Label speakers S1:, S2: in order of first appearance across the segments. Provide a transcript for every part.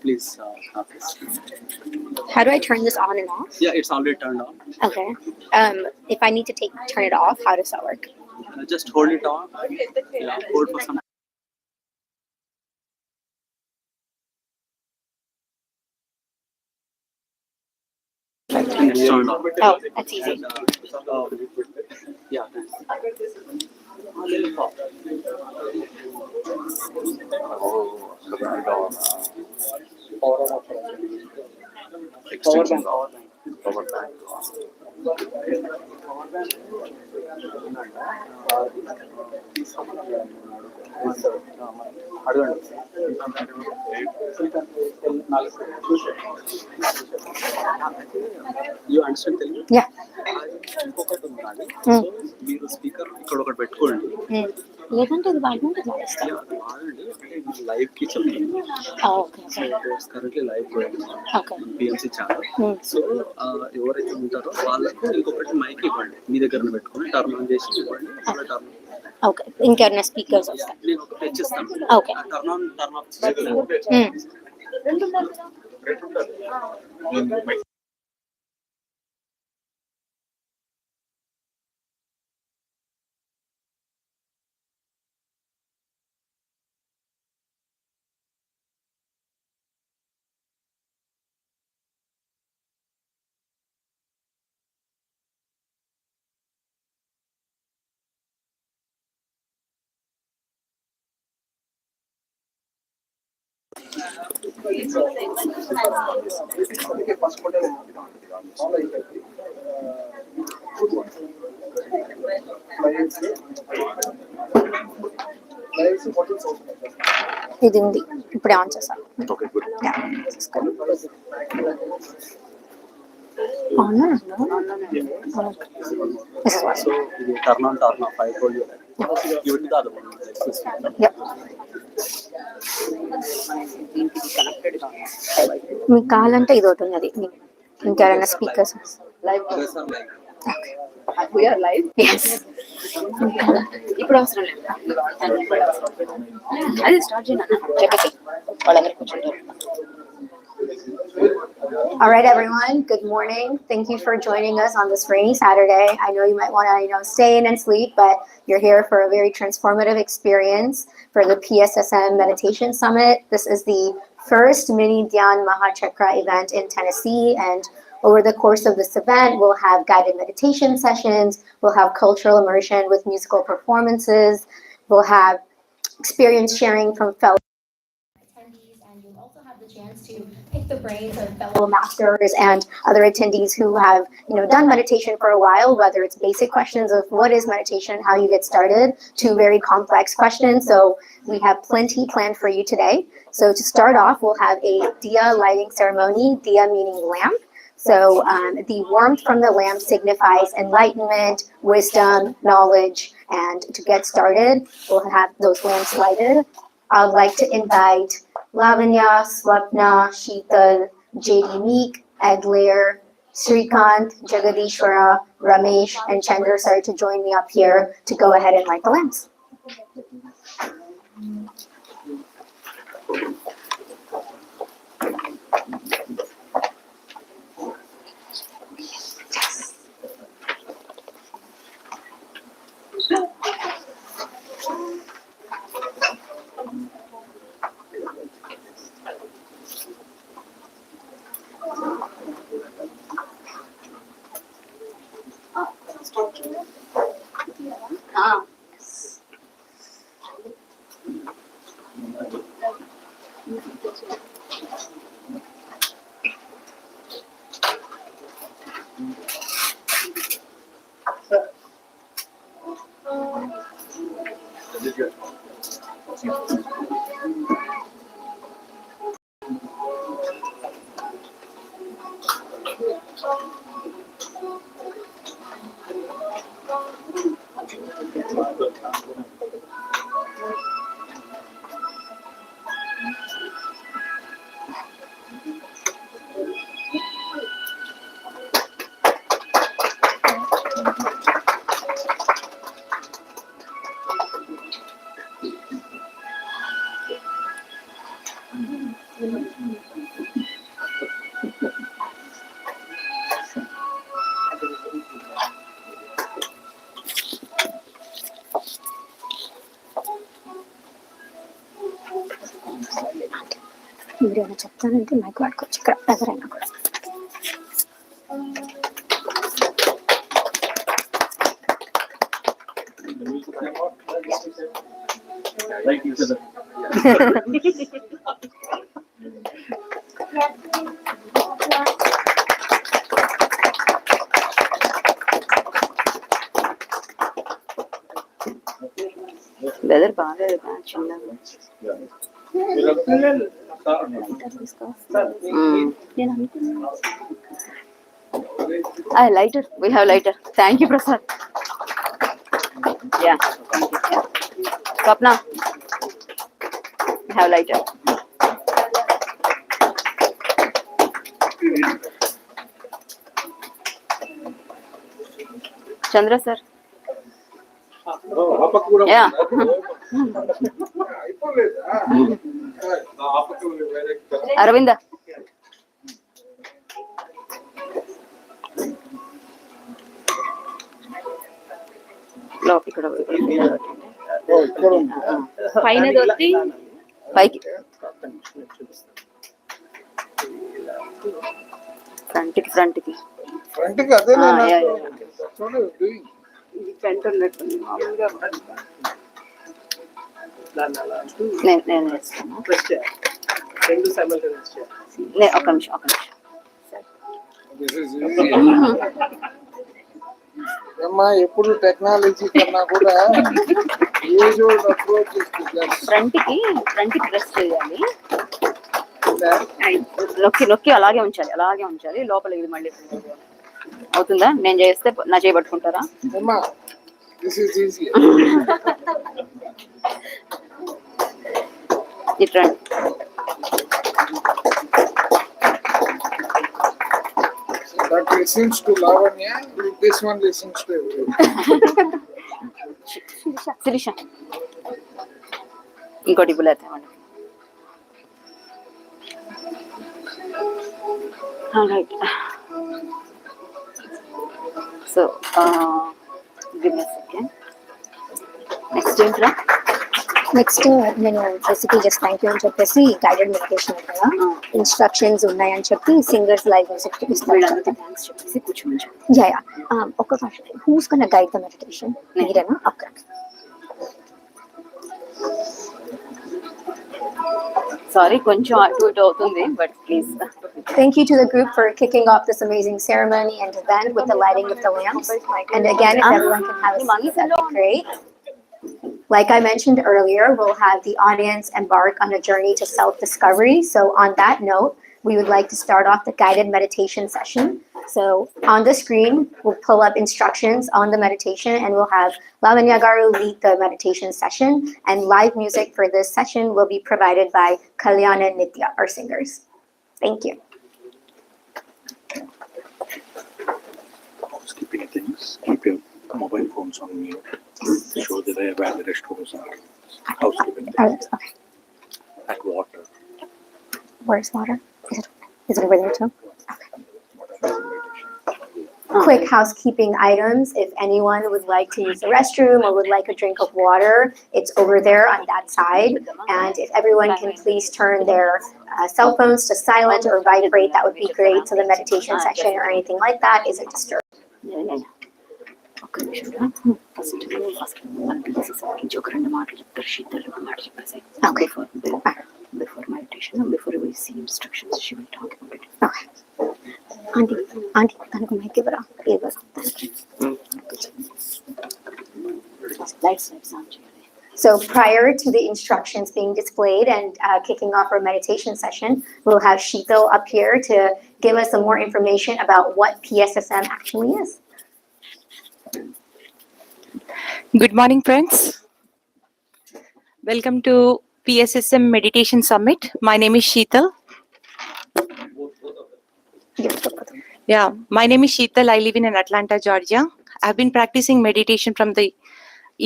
S1: Please,
S2: How do I turn this on and off?
S1: yeah, it's already turned on.
S2: Okay. If I need to turn it off, how does that work?
S1: Just hold it on. Yeah, hold for some. And it's turned on.
S2: Oh, that's easy.
S1: Yeah, thanks. Extension. Power bank. You understand Telugu?
S2: Yeah.
S1: ఇంకొకటి ఉండాలి. So మీరు speaker ఇక్కడ ఒకటి పెట్టుకోండి.
S2: లేదంటే ఇది వాడినంటే
S1: అది వాడండి. అంటే లైవ్ కి చెప్తుంది. So it's currently live PMC channel. So ఎవరైతే ఉంటారో వాళ్ళకు ఇంకొకటి మైక్ ఇవ్వండి. మీ దగ్గర పెట్టుకొని టర్న్ ఆన్ చేసి ఇవ్వండి. అలా టర్న్.
S2: ఓకే. ఇంకేమైనా స్పీకర్స్ వస్తాయి?
S1: నేను ఒకటి తెచ్చిస్తాను.
S2: Okay.
S1: Turn on turn off.
S2: ఇది ఉంది, ఇప్పుడే ఆన్ చేస్తాను.
S1: Turn on, turn off. I told you that. You will do the other one.
S2: Yep. మీకు కావాలంటే ఇది ఒకటి ఉన్నది. ఇంకెవరైనా స్పీకర్స్?
S3: ఇప్పుడు అవసరం లేదు. అది స్టార్ట్ చేయను చెప్పేసి వాళ్ళందరూ కూర్చుంటారు.
S2: All right, everyone. Good morning. Thank you for joining us on this rainy Saturday. I know you might want to, stay in and sleep, but you're here for a very transformative experience for the PSSM Meditation Summit. This is the first mini Dhyan Mahachakra event in Tennessee, and over the course of this event, we'll have guided meditation sessions, we'll have cultural immersion with musical performances, we'll have experience sharing from fellow attendees, and you'll also have the chance to pick the brains of fellow masters and other attendees who have, done meditation for a while, whether it's basic questions of what is meditation, how you get started, to very complex questions. So we have plenty planned for you today. So to start off, we'll have a diya lighting ceremony, diya meaning lamp. So the warmth from the lamp signifies enlightenment, wisdom, knowledge, and to get started, we'll have those lamps lighted. I'd like to invite Lavanya, Swapna, Sheetal, JD Meek, Adlair, Srikant, Jagadishwara, Ramesh, and Chandra sir to join me up here to go ahead and light the lamps. మీరు ఏమైనా చెప్తానంటే mic వాడుకోవచ్చు ఇక్కడ ఎవరైనా కూడా.
S1: Like each other.
S3: Weather బాగాలేదు చిన్నగా. Lighter, we have lighter. Thank you, Prasad. Yeah, thank you. Yeah. Swapna, we have lighter. Chandra sir. Yeah. Aravinda. లోపల ఇక్కడ పైన దొరికి పైకి ఫ్రంట్కి
S4: అదే
S3: ఫ్రంట్ ఉన్నట్టుంది మామూలుగా నేను వేస్తాను. ఒక నిమిషం
S4: అమ్మా ఎప్పుడు టెక్నాలజీ కన్నా కూడా ఏజ్ ఓల్డ్ అప్రోచ్
S3: ఫ్రంట్కి ప్రెస్ చేయాలి. నొక్కి అలాగే ఉంచాలి లోపల. ఇది మళ్ళీ అవుతుందా? నేను చేస్తే నా చేయబట్టుకుంటారా?
S4: అమ్మా దిస్ ఇస్ ఈజీ.
S3: ఇట్రండి.
S4: That listens to Lavanya, this one listens to everyone.
S3: Shirisha ఇంకోటి బులేతే right. So give me second. Next ఏంట్రా?
S2: నెక్స్ట్ నేను రెసిపీ జస్ట్ థ్యాంక్ యూ అని చెప్పేసి గైడెడ్ మెడిటేషన్ కదా ఇన్స్ట్రక్షన్స్ ఉన్నాయని చెప్పి సింగర్స్ లైవ్ మ్యూజిక్
S3: వీళ్ళంతా థ్యాంక్స్ చెప్పేసి కూర్చోమని.
S2: యా ఒక question, who's gonna guide the meditation? మీరేనా? ఓకే.
S3: సారీ కొంచెం అటు ఇటు అవుతుంది, but please.
S2: Thank you to the group for kicking off this amazing ceremony and event with the lighting of the lamps. And again, if everyone can have a seat, that'd be great. Like I mentioned earlier, we'll have the audience embark on a journey to self-discovery. So on that note, we would like to start off the guided meditation session. So on the screen, we'll pull up instructions on the meditation and we'll have Lavanya Garu lead the meditation session, and live music for this session will be provided by Kalyana and Nitya, our singers. Thank you.
S5: Housekeeping things. Keep your mobile phones on mute. Show the way where the restrooms are. Housekeeping things.
S2: Okay.
S5: And water.
S2: Where's water? Is it over there too?
S5: Whatever.
S2: Quick housekeeping items. If anyone would like to use the restroom or would like a drink of water, it's over there on that side. And if everyone can please turn their cell phones to silent or vibrate, that would be great. So the meditation session or anything like that isn't disturbed.
S3: ఒక్క నిమిషం. First ఒక రెండు మాటలు చెప్తారు. శీతల్ ఒక మాట చెప్పేసి before meditation, before we see instructions she will talk about it.
S2: Okay. Auntie, తనకు మైక్ ఇవ్వరా?
S3: లైట్స్ ఆన్ చేయాలి.
S2: So prior to the instructions being displayed and kicking off our meditation session, we'll have Sheetal up here to give us some more information about what PSSM actually is.
S6: Good morning, friends. Welcome to PSSM Meditation Summit. My name is Sheetal. Yeah, my name is Sheetal. I live in Atlanta, Georgia. I've been practicing meditation from the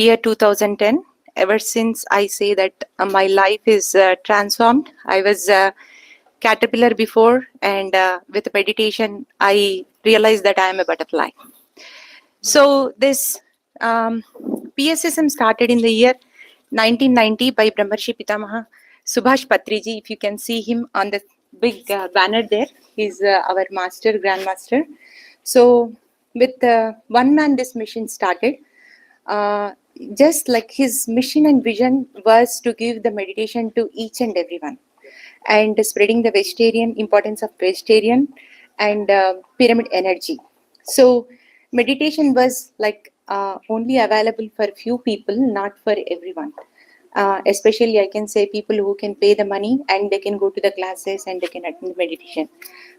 S6: year 2010. Ever since, I say that my life is transformed. I was a caterpillar before, and with meditation, I realized that I am a butterfly. So this PSSM started in the year 1990 by Brahmarshi Pitamaha Subhash Patriji. If you can see him on the big banner there, he's our master, grandmaster. So with one man, this mission started. Just like his mission and vision was to give the meditation to each and everyone, and spreading the vegetarian importance of vegetarian and pyramid energy. So meditation was like only available for few people, not for everyone. Especially I can say people who can pay the money and they can go to the classes and they can attend meditation.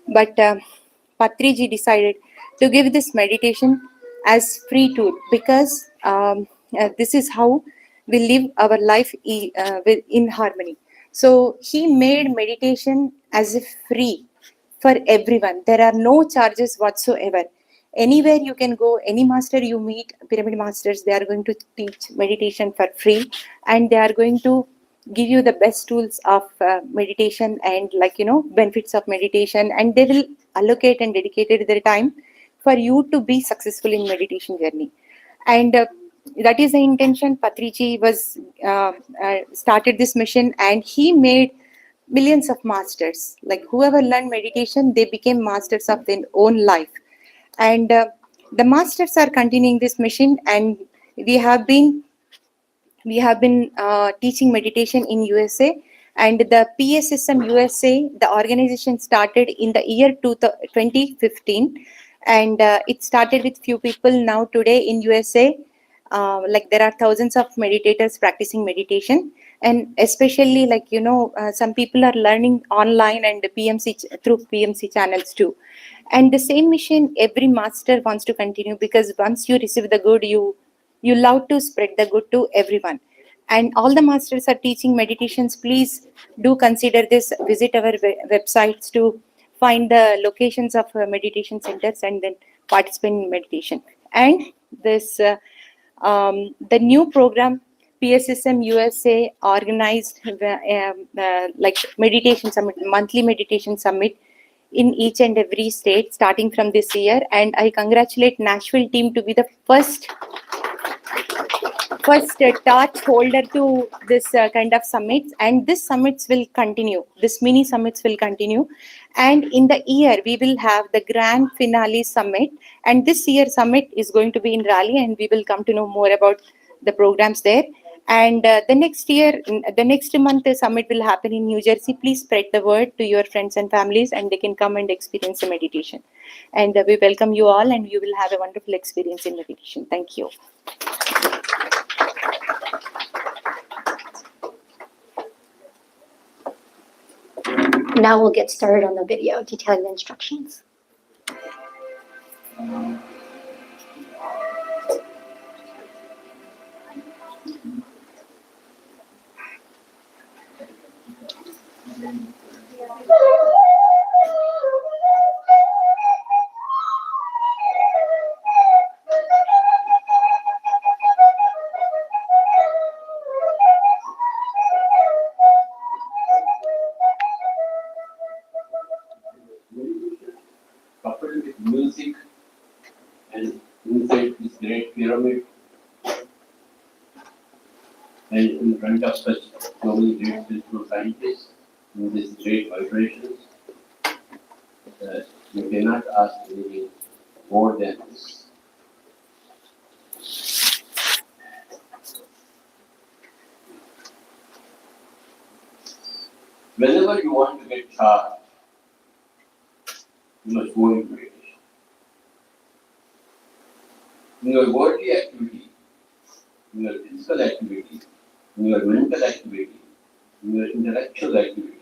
S6: But Patriji decided to give this meditation as free tool, because this is how we live our life in harmony. So he made meditation as if free for everyone. There are no charges whatsoever. Anywhere you can go, any master you meet, pyramid masters, they are going to teach meditation for free, and they are going to give you the best tools of meditation and, like, benefits of meditation, and they will allocate and dedicated their time for you to be successful in meditation journey. And that is the intention. Patriji was started this mission, and he made millions of masters. Like whoever learned meditation, they became masters of their own life. And the masters are continuing this mission, and we have been teaching meditation in USA. And the PSSM USA, the organization started in the year 2015, and it started with few people. Now today in USA, like there are thousands of meditators practicing meditation, and especially, like, some people are learning online and through PMC channels too. And the same mission every master wants to continue, because once you receive the good, you love to spread the good to everyone. And all the masters are teaching meditations. Please do consider this. Visit our websites to find the locations of meditation centers and then participate in meditation. And this the new program PSSM USA organized like meditation summit, monthly meditation summit in each and every state starting from this year. And I congratulate Nashville team to be the first torch holder to this kind of summits. And this summits will continue, this mini summits will continue, and in the year we will have the grand finale summit. And this year summit is going to be in Raleigh, and we will come to know more about the programs there. And the next month the summit will happen in New Jersey. Please spread the word to your friends and families, and they can come and experience the meditation. And we welcome you all, and you will have a wonderful experience in meditation. Thank you.
S2: Now we'll get started on the video detailing the instructions.
S7: Coupled with music and inside this great pyramid, and in front of such so many great spiritual scientists in these great vibrations, you cannot ask anything more than this. Whenever you want to get charged, you must go into meditation. In your worldly activity, in your physical activity, in your mental activity, in your intellectual activity,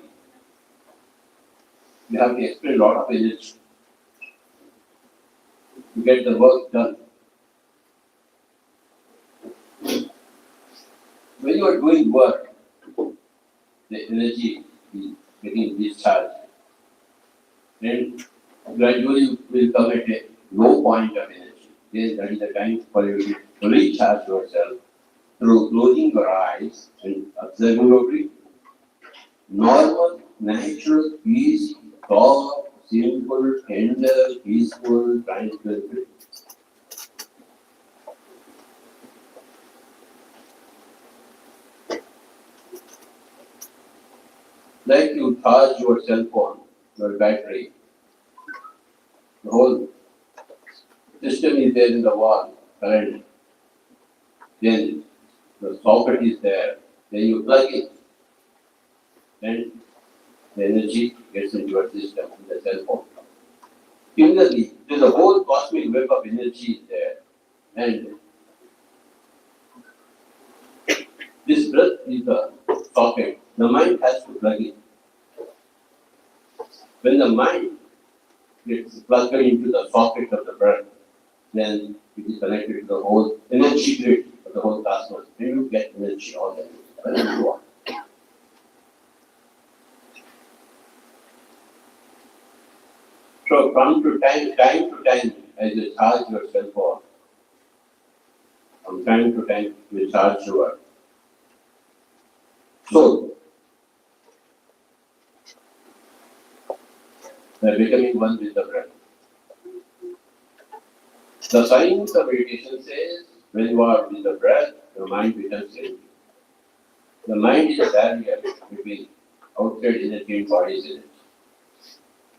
S7: you have to expend a lot of energy to get the work done. When you are doing work, the energy is getting discharged, and gradually you will come at a low point of energy. Then that is the time for you to recharge yourself through closing your eyes and observing your breathing. Normal, natural, peace, calm, simple, tender, peaceful, tranquil breathing. Like you charge your cell phone, your battery, the whole system is there in the wall, current. Then the socket is there, then you plug it, and the energy gets into your system in the cell phone. Similarly, there's a whole cosmic web of energy there, and this breath is the socket. The mind has to plug it. When the mind gets plugged into the socket of the breath, then it is connected to the whole energy grid of the whole cosmos, and you get energy all the whenever you want. So from time to time, as you charge your cell phone, from time to time you charge your soul. By becoming one with the breath. The science of meditation says when you are with the breath, your mind becomes empty. The mind is a barrier between outside energy and body's energy.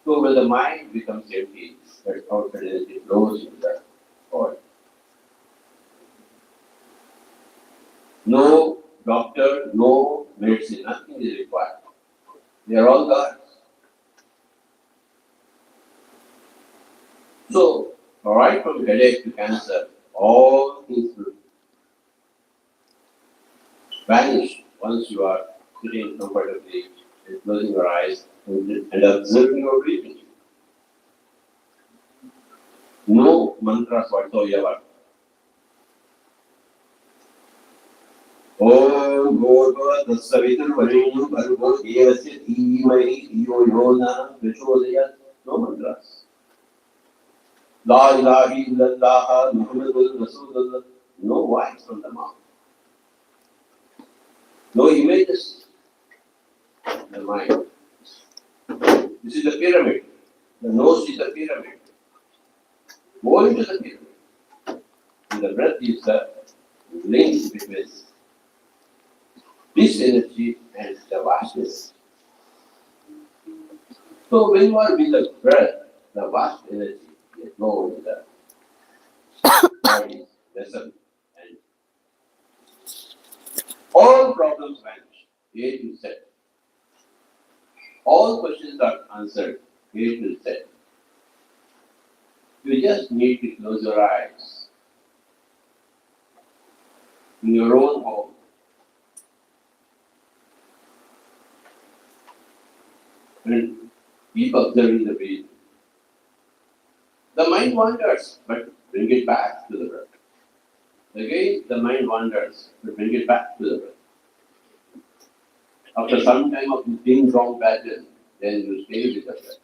S7: So when the mind becomes empty, that outside energy flows into the body. No doctor, no medicine, nothing is required. They are all gods. So, right from headache to cancer, all things will vanish once you are sitting comfortably and closing your eyes and observing your breathing. No mantras whatsoever. Om Bhurva Savitur Varenyam Bhargo Devasya Dhimai Dhiyo Yona Prachodayat. No mantras. La ilaha illallah Muhammadur Rasulullah. No voice from the mouth. No images. The mind. This is the pyramid. The nose is the pyramid. Go into the pyramid. And the breath is the link between this energy and the vastness. So when you are with the breath, the vast energy is flowing in the body, vessel, and all problems vanish. A to Z. All questions are answered. A to Z. You just need to close your eyes in your own home. And keep observing the breathing. The mind wanders, but bring it back to the breath. Again, the mind wanders, but bring it back to the breath. After some time of being wrong pattern, then you stay with the breath.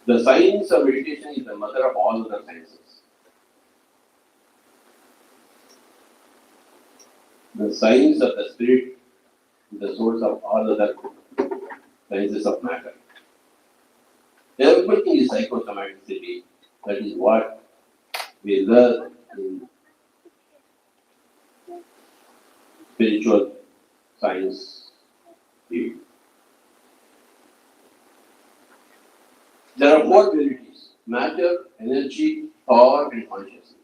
S7: The science of meditation is the mother of all other sciences. The science of the spirit is the source of all other sciences of matter. Everything is psychosomaticity. That is what we learn in spiritual science field. There are four realities: matter, energy, thought, and consciousness.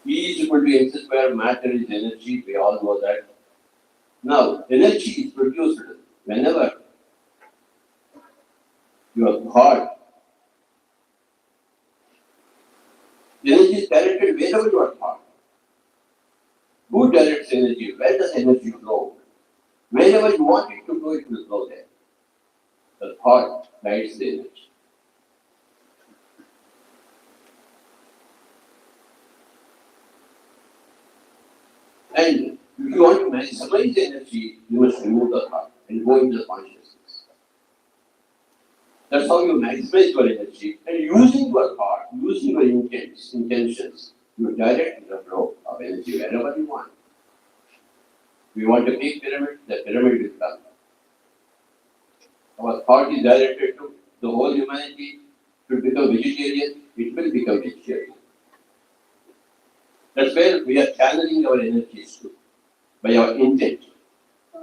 S7: E is equal to mc square, matter is energy, we all know that. Now, energy is produced whenever your thought, energy is directed wherever you are thought. Who directs energy? Where does energy flow? Wherever you want it to go, it will flow there. The thought guides the energy. And if you want to maximize the energy, you must remove the thought and go into the consciousness. That's how you maximize your energy. And using your thought, using your intentions, you direct the flow of energy wherever you want. If you want a big pyramid, the pyramid will come. Our thought is directed to the whole humanity should become vegetarian, it will become vegetarian. That's where we are channeling our energies to, by our intent.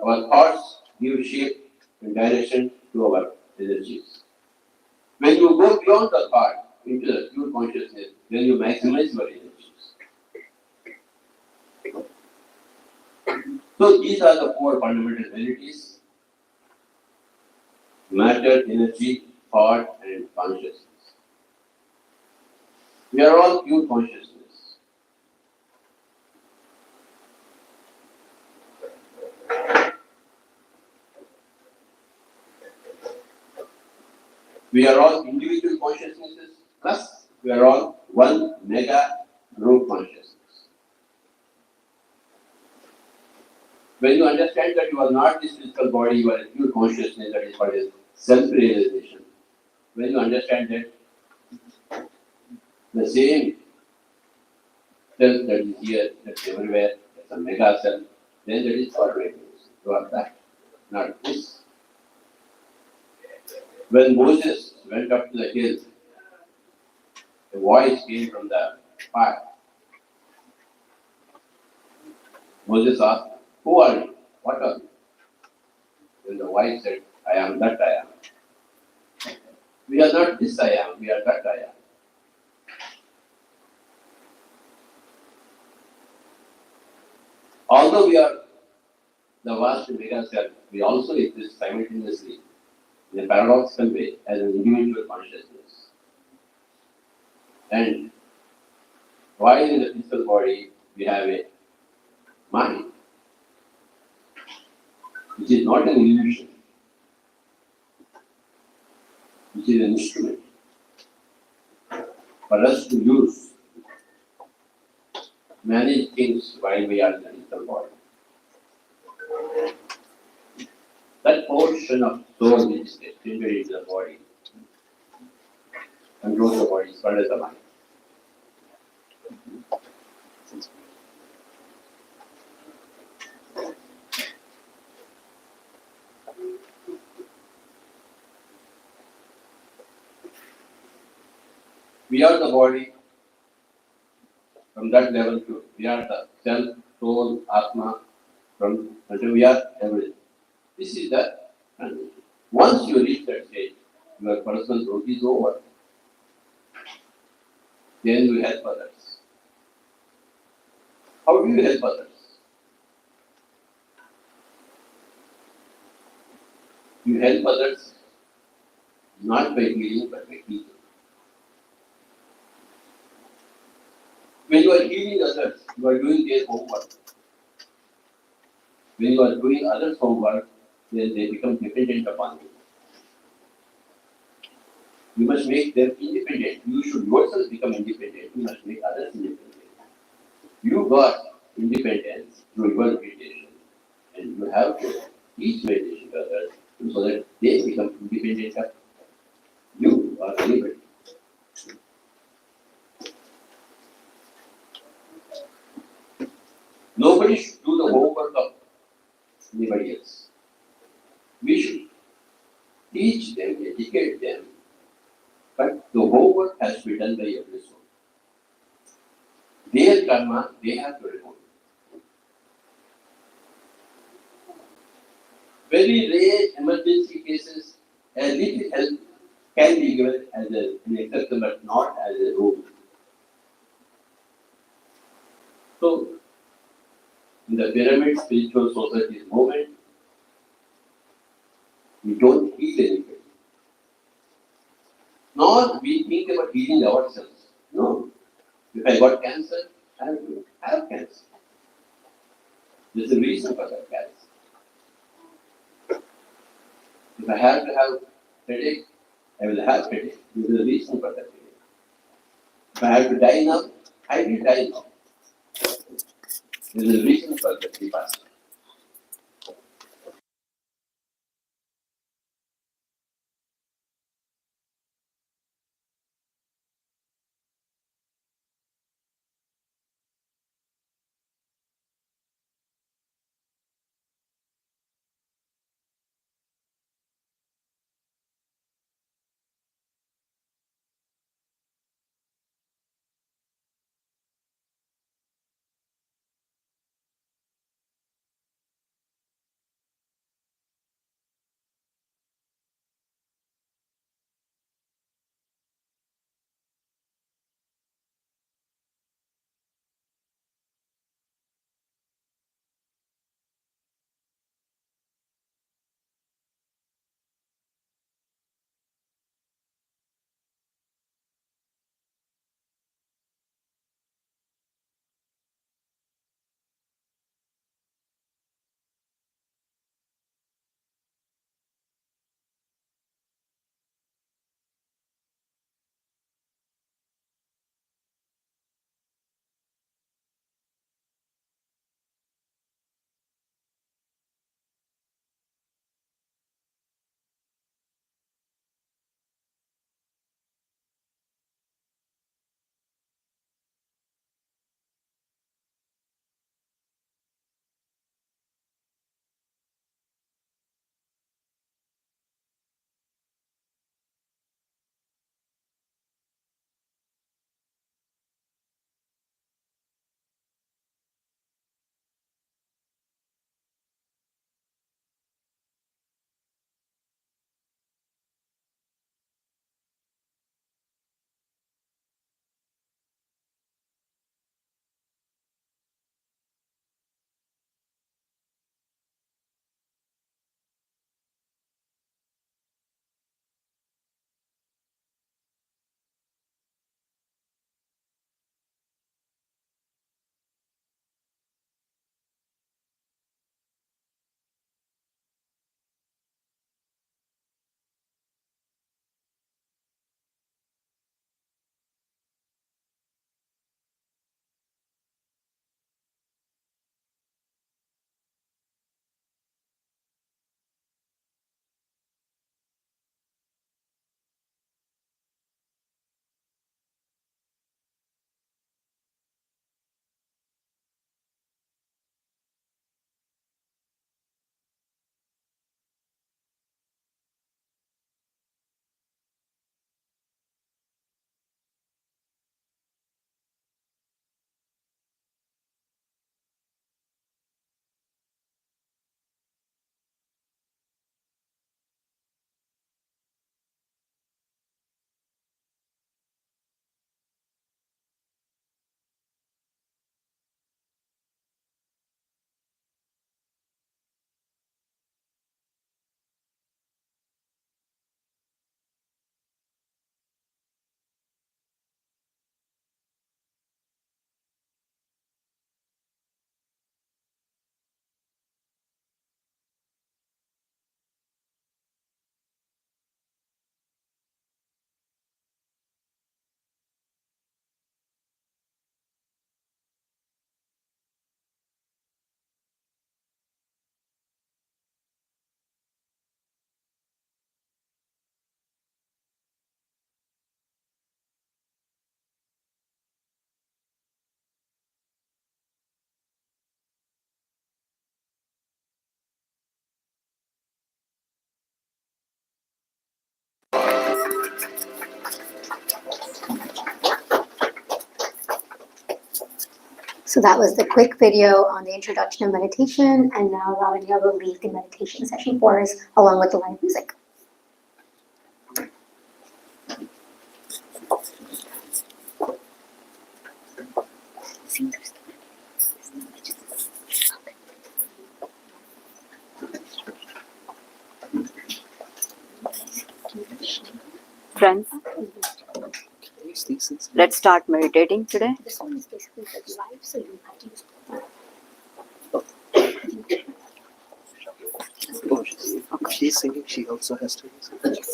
S7: Our thoughts give shape and direction to our energies. When you go beyond the thought into the pure consciousness, then you maximize your energies. So these are the four fundamental realities: matter, energy, thought, and consciousness. We are all pure consciousness. We are all individual consciousnesses, plus we are all one mega group consciousness. When you understand that you are not this physical body, you are a pure consciousness, that is called as self-realization. When you understand that the same self that is here, that's everywhere, that's a mega self, then that is already you are that, not this. When Moses went up to the hill, a voice came from the fire. Moses asked, "Who are you? What are you?" Then the voice said, "I am that I am." We are not this I am, we are that I am. Although we are the vast mega self, we also exist simultaneously in a paradoxical way as an individual consciousness. And while in the physical body, we have a mind, which is not an illusion, which is an instrument for us to use, manage things while we are in the physical body. That portion of soul which is extended into the body controls the body, is called as the mind. We are the body from that level to we are the self, soul, atma, from until we are everything. This is the transition. Once you reach that stage, your personal growth is over. Then you help others. How do you help others? You help others not by healing but by healing. When you are healing others, you are doing their homework. When you are doing others' homework, then they become dependent upon you. You must make them independent. You should yourself become independent. You must make others independent. You got independence through your meditation, and you have to teach meditation to others so that they become independent of you or anybody. Nobody should do the homework of anybody else. We should teach them, educate them, but the homework has to be done by every soul. Their karma, they have to remove. Very rare emergency cases, a little help can be given as an exception, but not as a rule. So, in the pyramid spiritual society's movement, we don't heal anybody. Nor we think about healing ourselves. No. If I got cancer, I have to have cancer. There's a reason for that cancer. If I have to have headache, I will have headache. There's a reason for that headache. If I have to die now, I will die now. There's a reason for that departure.
S2: So that was the quick video on the introduction of meditation, and now Lavanya will lead the meditation session for us along with the live music.
S3: Friends, let's start meditating today.
S2: This one is basically the live, so you have to use
S1: Oh, she's singing, she also has to use it.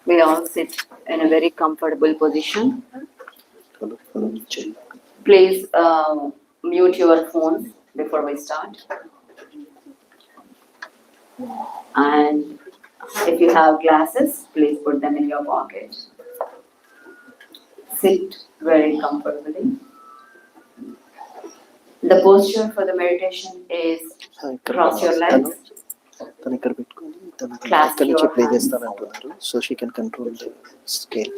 S3: We all sit in a very comfortable position. Please mute your phone before we start. And if you have glasses, please put them in your pocket. Sit very comfortably. The posture for the meditation is cross your legs,
S1: తను ఇక్కడ పెట్టుకొని తను
S3: Clasp
S1: ఇక్కడ నుంచి
S3: your
S1: play
S3: hands.
S1: చేస్తానంటున్నారు so she can control the scale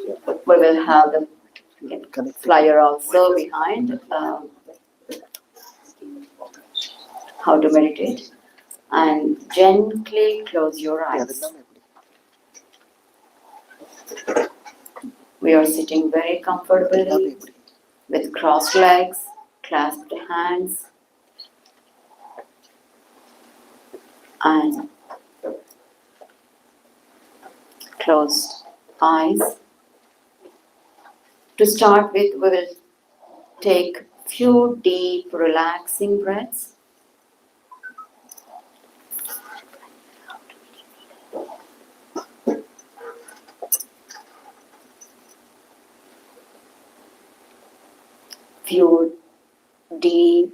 S3: we will have the
S1: connect
S3: flyer also behind how to meditate. And gently close your eyes. We are sitting very comfortably with crossed legs, clasped hands, and closed eyes. To start with, we will take few deep, relaxing breaths. Few deep,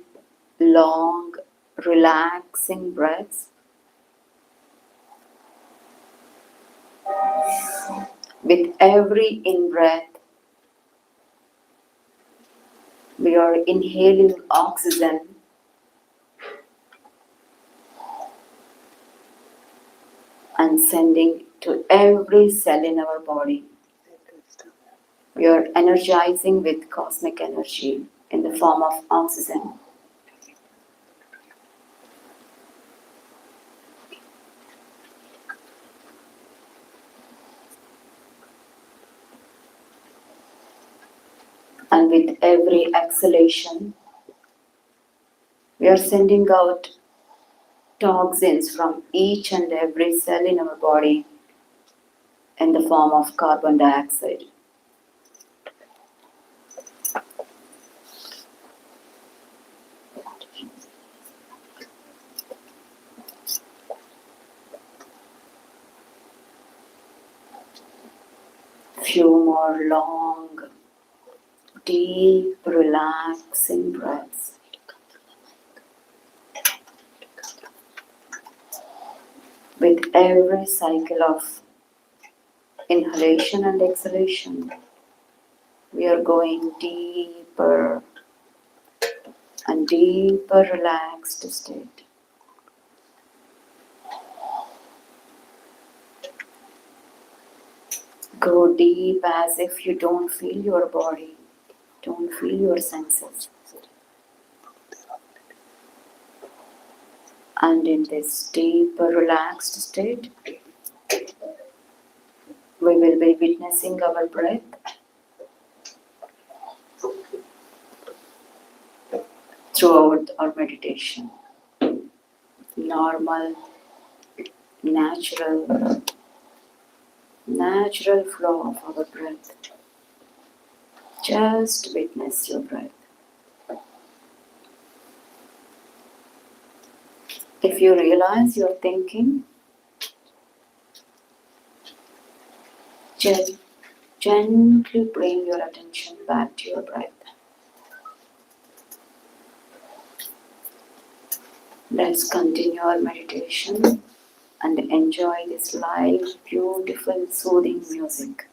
S3: long, relaxing breaths. With every in-breath, we are inhaling oxygen and sending to every cell in our body. We are energizing with cosmic energy in the form of oxygen. And with every exhalation, we are sending out toxins from each and every cell in our body in the form of carbon dioxide. Few more long, deep, relaxing breaths. With every cycle of inhalation and exhalation, we are going deeper and deeper relaxed state. Go deep as if you don't feel your body, don't feel your senses. And in this deeper relaxed state, we will be witnessing our breath throughout our meditation. Normal, natural flow of our breath. Just witness your breath. If you realize you're thinking, gently bring your attention back to your breath. Let's continue our meditation and enjoy this live, beautiful, soothing music.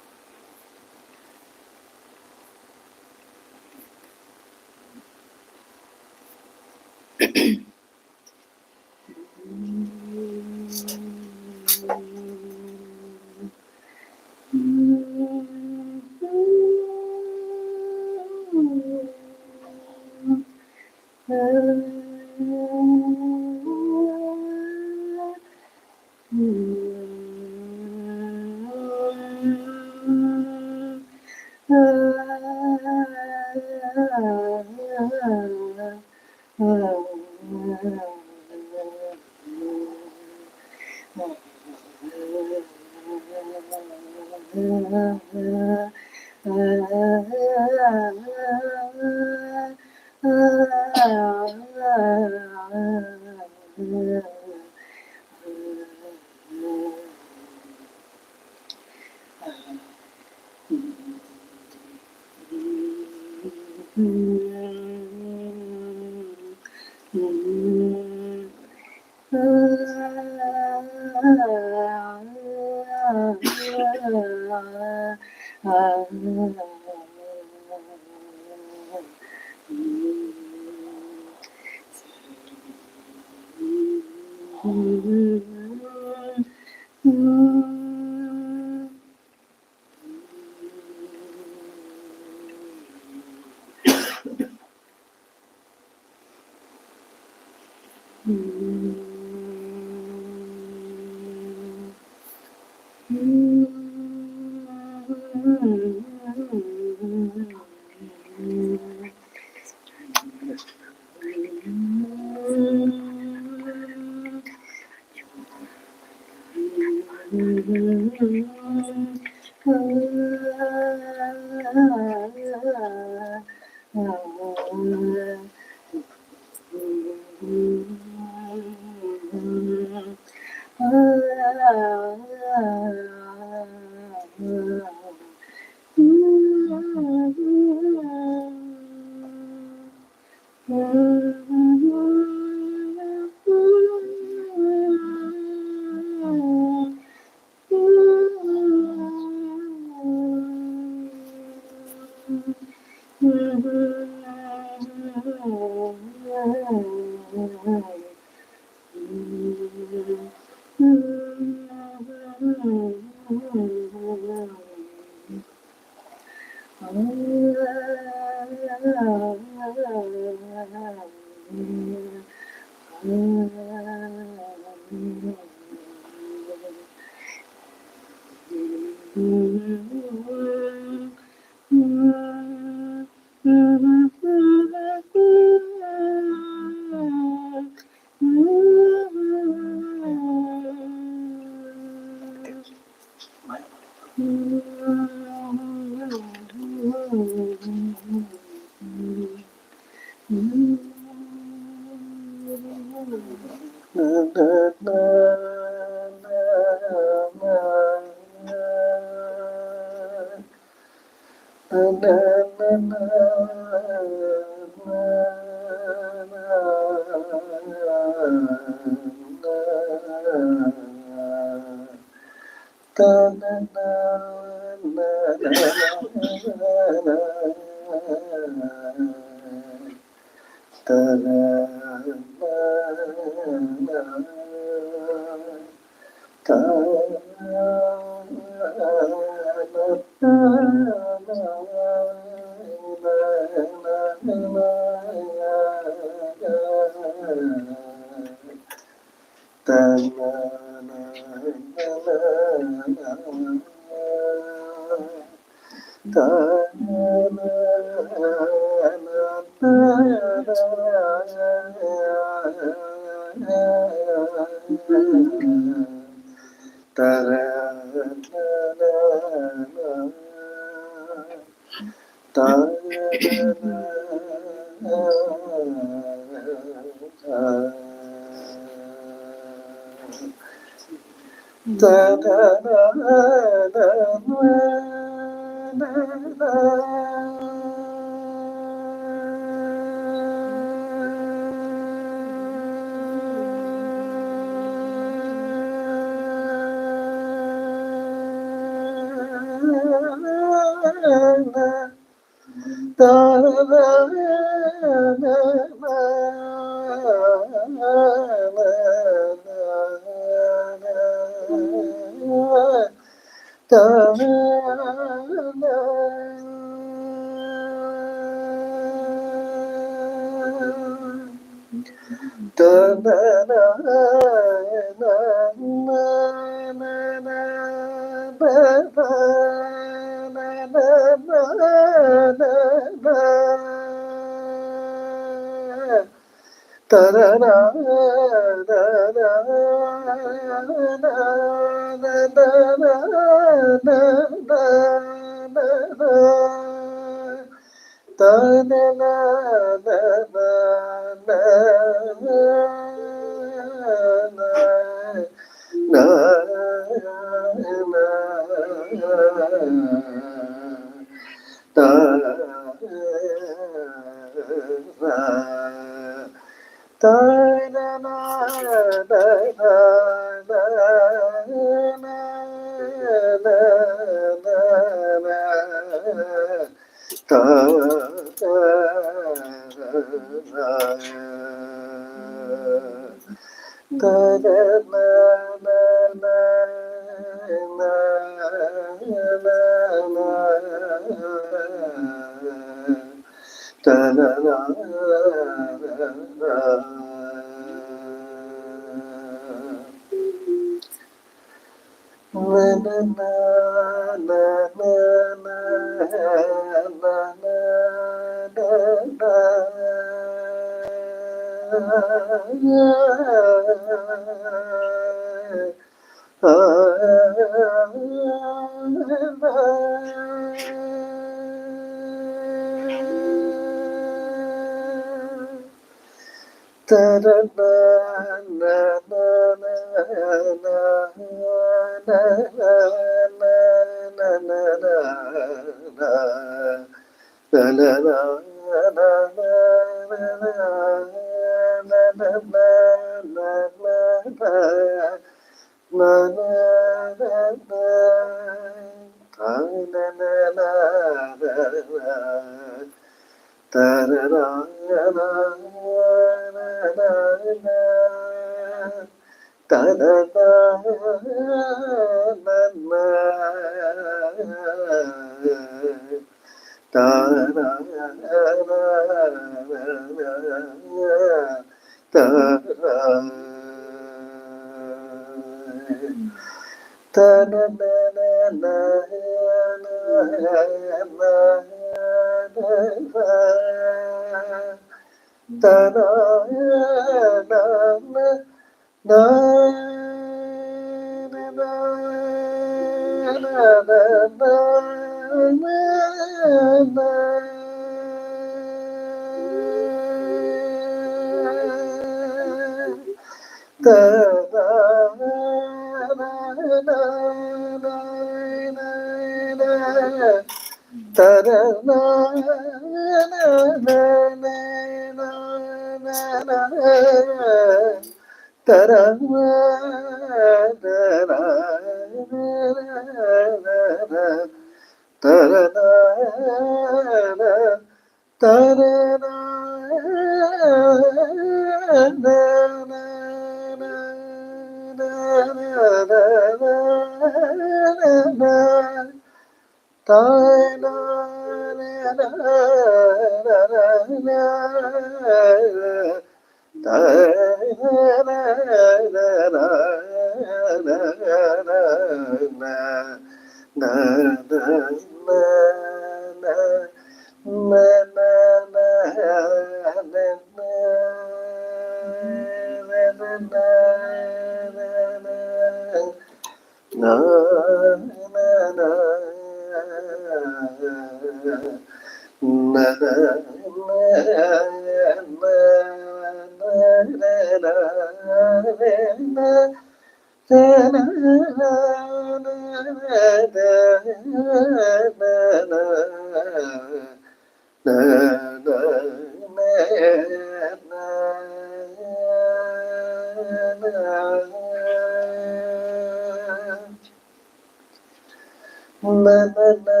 S1: na na na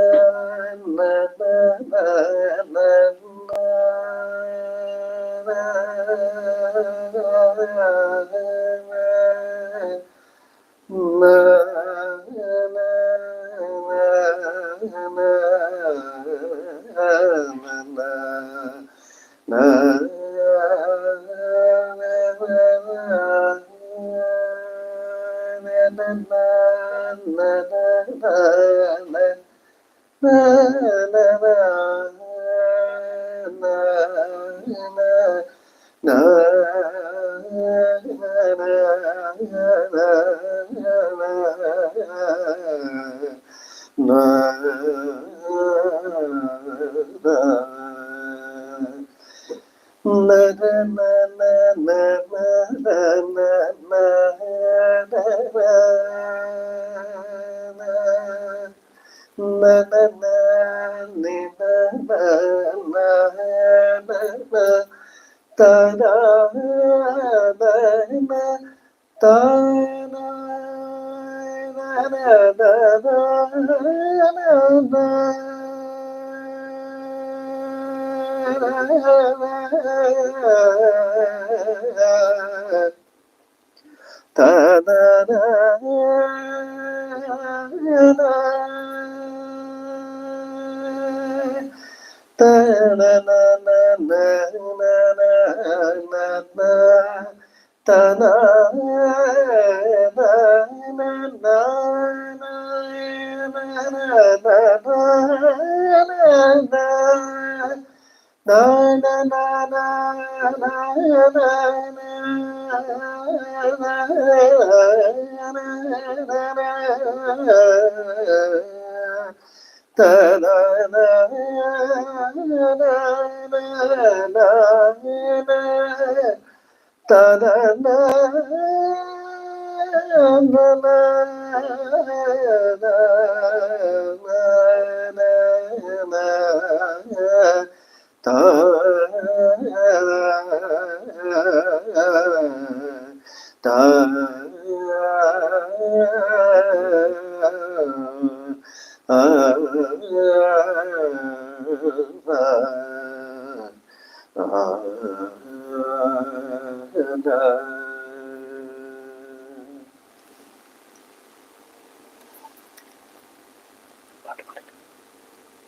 S1: na na na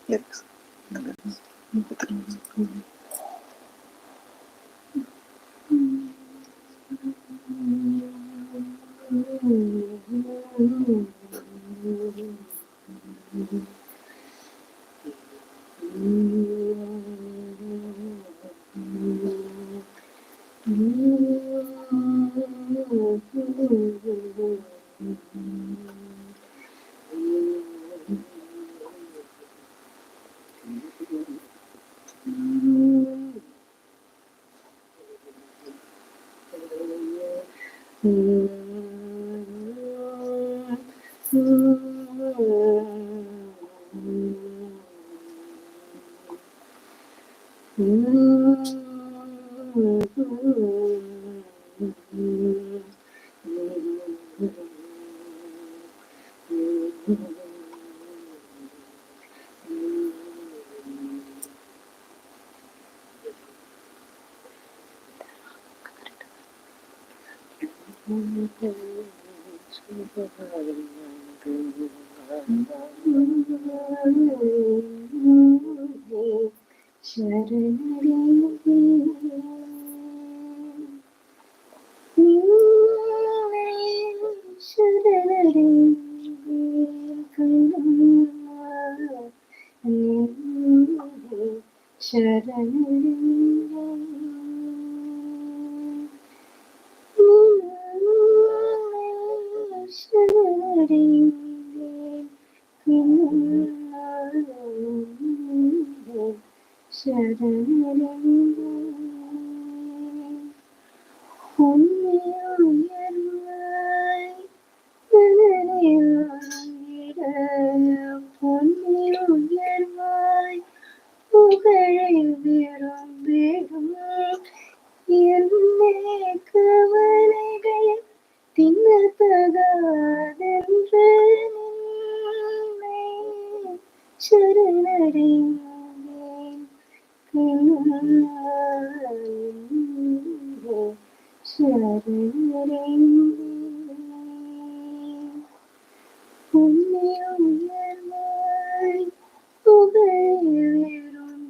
S1: lyrics.
S3: சரணடைந்தேன் கண்ணா சரணடைந்தேன் உன்னை உயர்வாய் புகழேறும்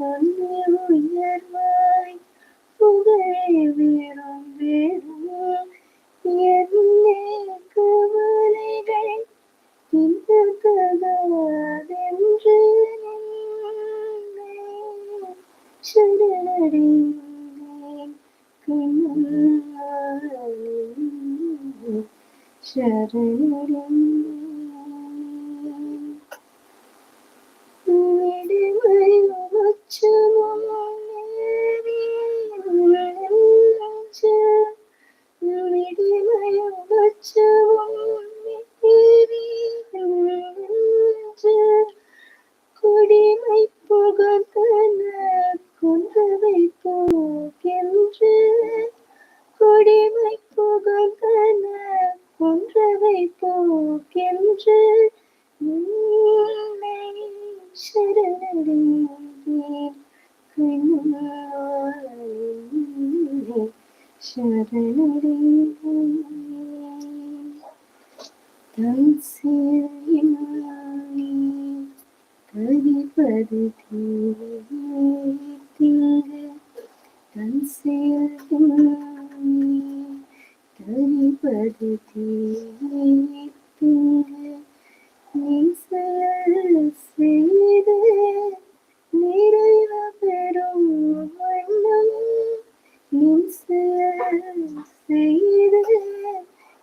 S3: உன்னை உயர்வாய் புகழேறும் என்னே கவலைகள் இன்பதகாதென்று நின்றேன் சரணடைந்தேன் கண்ணா சரணடைந்தேன் விடுமையும் உச்சமும் நேரி விடுமையும் உச்சமும் நேரி குடிமை புகழ்ந்தன குந்தவை போகின்று குடிமை புகழ்ந்தன குன்றவை போகின்று உன்னை சரணடைந்தேன் கண்ணா சரணடைந்தேன் தன் நீ தவிப்பது தீங்கு தன் நீ தவிப்பது தீங்கு நீ செய்து நிறைவு பெறும் வண்ணம் நீ செய்து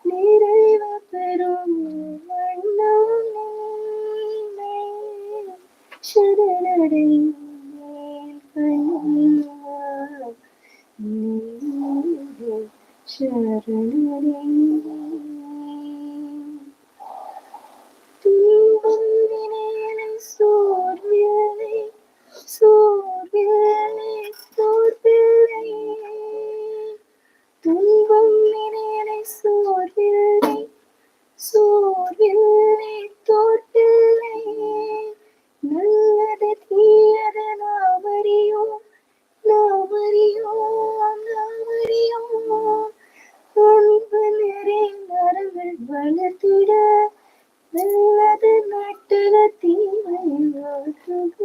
S3: நிறைவு பெறும் வண்ணம் நின்னை சரணடைந்தேன் கண்ணா நின்னை சரணடைந்தேன் துன்பம் வினைகளை சோர்வில்லை சோர்வில்லை சோர்வில்லை துன்பம் வினைகளை சோர்வில்லை சோர்வில்லை தோற்பில்லை நல்லது தீயது நாம் அறியோம் நாம் அறியோம் நாம் அறியோம் அன்பு நிறை மரங்கள் வளர்த்திட நல்லது நாட்டுக தீமை ஆற்றுக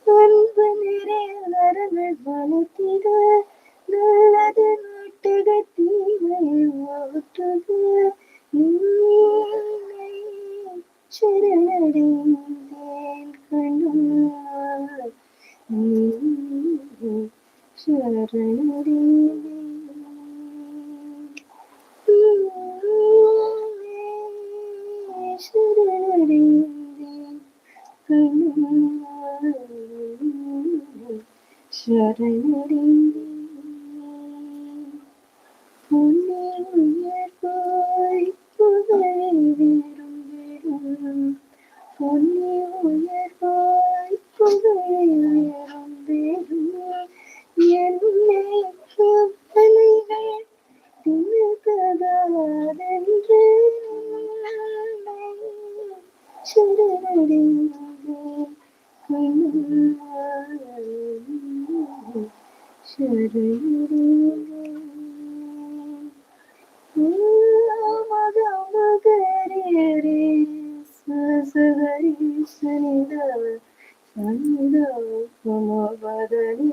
S3: அன்பு நிறை மரங்கள் வளர்த்திட நல்லது நாட்டுக தீமை ஆற்றுக நின்னை சரணடைந்தேன் கண்ணா நின்னை சரணடைந்தேன் சரணடைந்தேன் கண்ணா சரணடைந்தேன் உன்னை உயர்வாய் புகழை விரும்பிடும் உன்னை உயர்வாய் புகழை விரும்பிடும் என்னை கவலைகள் தினதகாதென்று சரணடைந்தேன் கண்ணா சரணடைந்தேன் மகமகரே சசகரி சனித சனித பமபதனி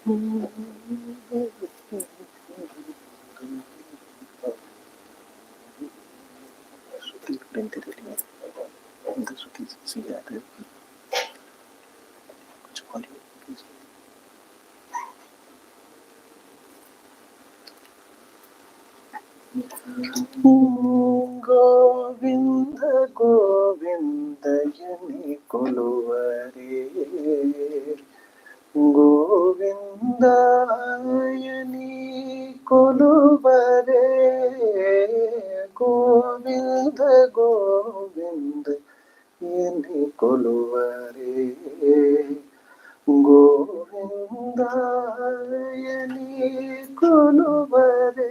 S5: గోవింద గోవిందయని కొలువరే గోవిందాయని కొలువరే గోవింద గోవింద ఎని కొలువరే గోవిందాయని కొలువరే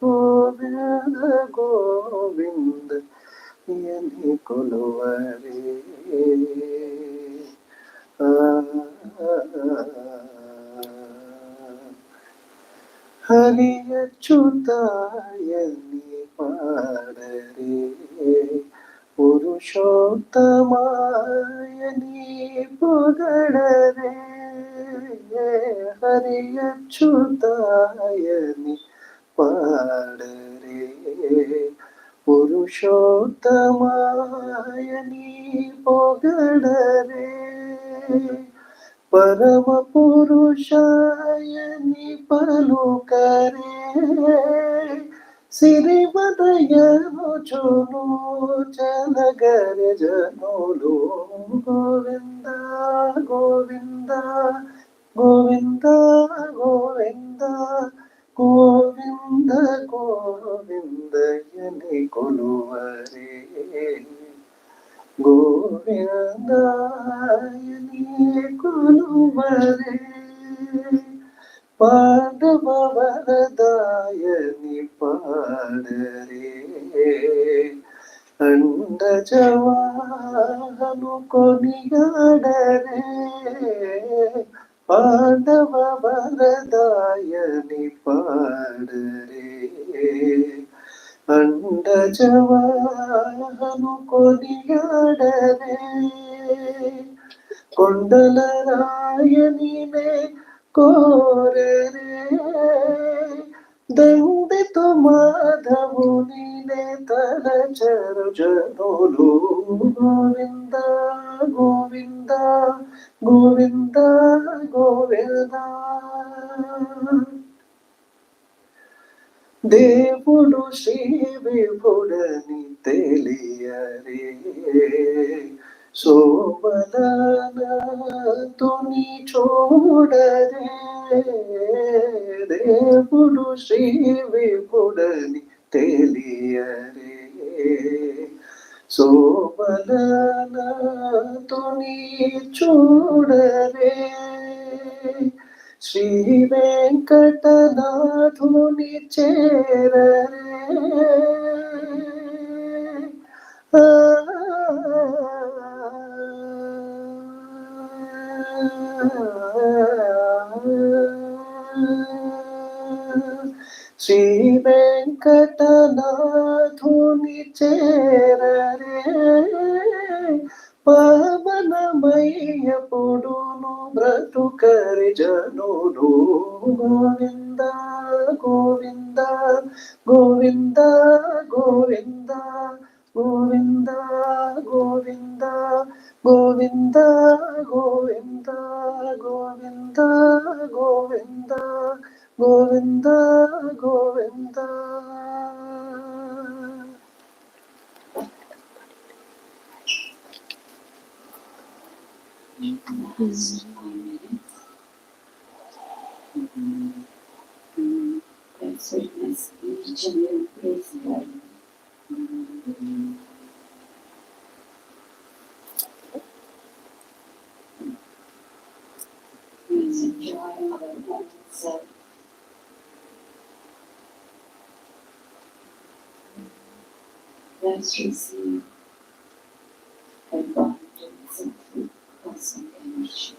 S5: గోవింద గోవింద ఎని కొలువరే హరి అచ్యుతాయని పాడరే పురుషోత్తమాయని పొగడరే హరి అచ్యుతాయని పాడరే పురుషోత్తమాయని పొగడరే పరమ పురుషాయని పలుకరే సిరివదయను చును చనగరి జనులు గోవింద గోవింద గోవింద గోవింద గోవింద గోవిందయని కొలువరే గోవిందాయని కొలువరే పాండవ వరదాయని పాడరే అండజవాహను కొనియాడరే పాండవ వరదాయని పాడరే అండజవాహను కొనియాడరే కొండల రాయనినే కోరరే దండితో మాధవునినే తలచరు జనులు గోవింద గోవింద గోవింద గోవింద దేవుడు శ్రీ విభుడని తెలియరే సోమలతుని చూడరే దేవుడు శ్రీ విభుడని తెలియరే సోమలతుని చూడరే శ్రీ వెంకటనాథుని చేరరే శ్రీ వెంకటనాథుని చేరరే పవనమయ్య పొడును బ్రతుకరి జనులు Govinda Govinda Govinda Govinda Govinda Govinda Govinda Govinda Govinda Govinda Govinda Govinda
S3: Let's witness each and every praise God. Please enjoy our self. Let's receive abundance of cosmic energy.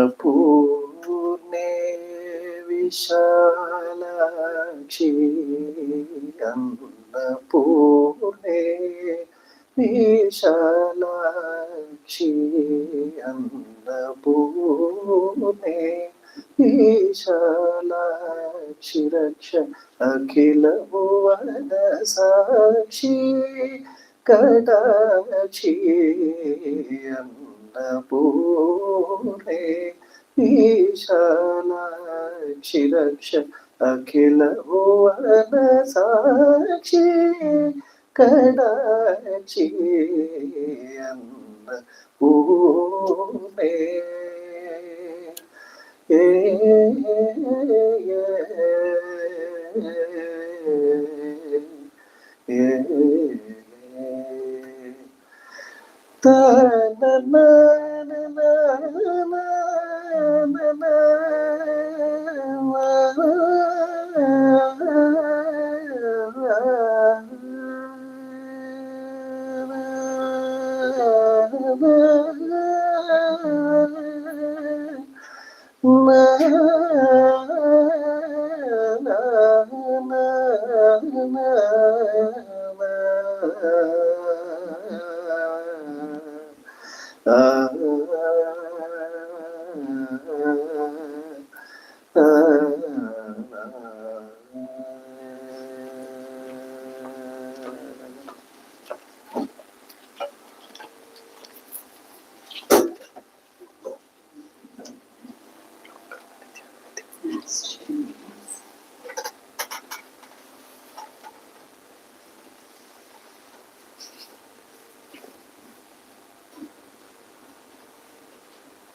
S8: अन्नपूर्णे विशालाक्षी अन्नपूर्णे विशालाक्षी अन्नपूर्णे विशालाक्षि रक्ष अखिल भुवन साक्षी कटाक्षी अन्नपूर्णे विशालाक्षि रक्ष अखिल भुवन साक्षी कटाक्षी अन्नपूर्णे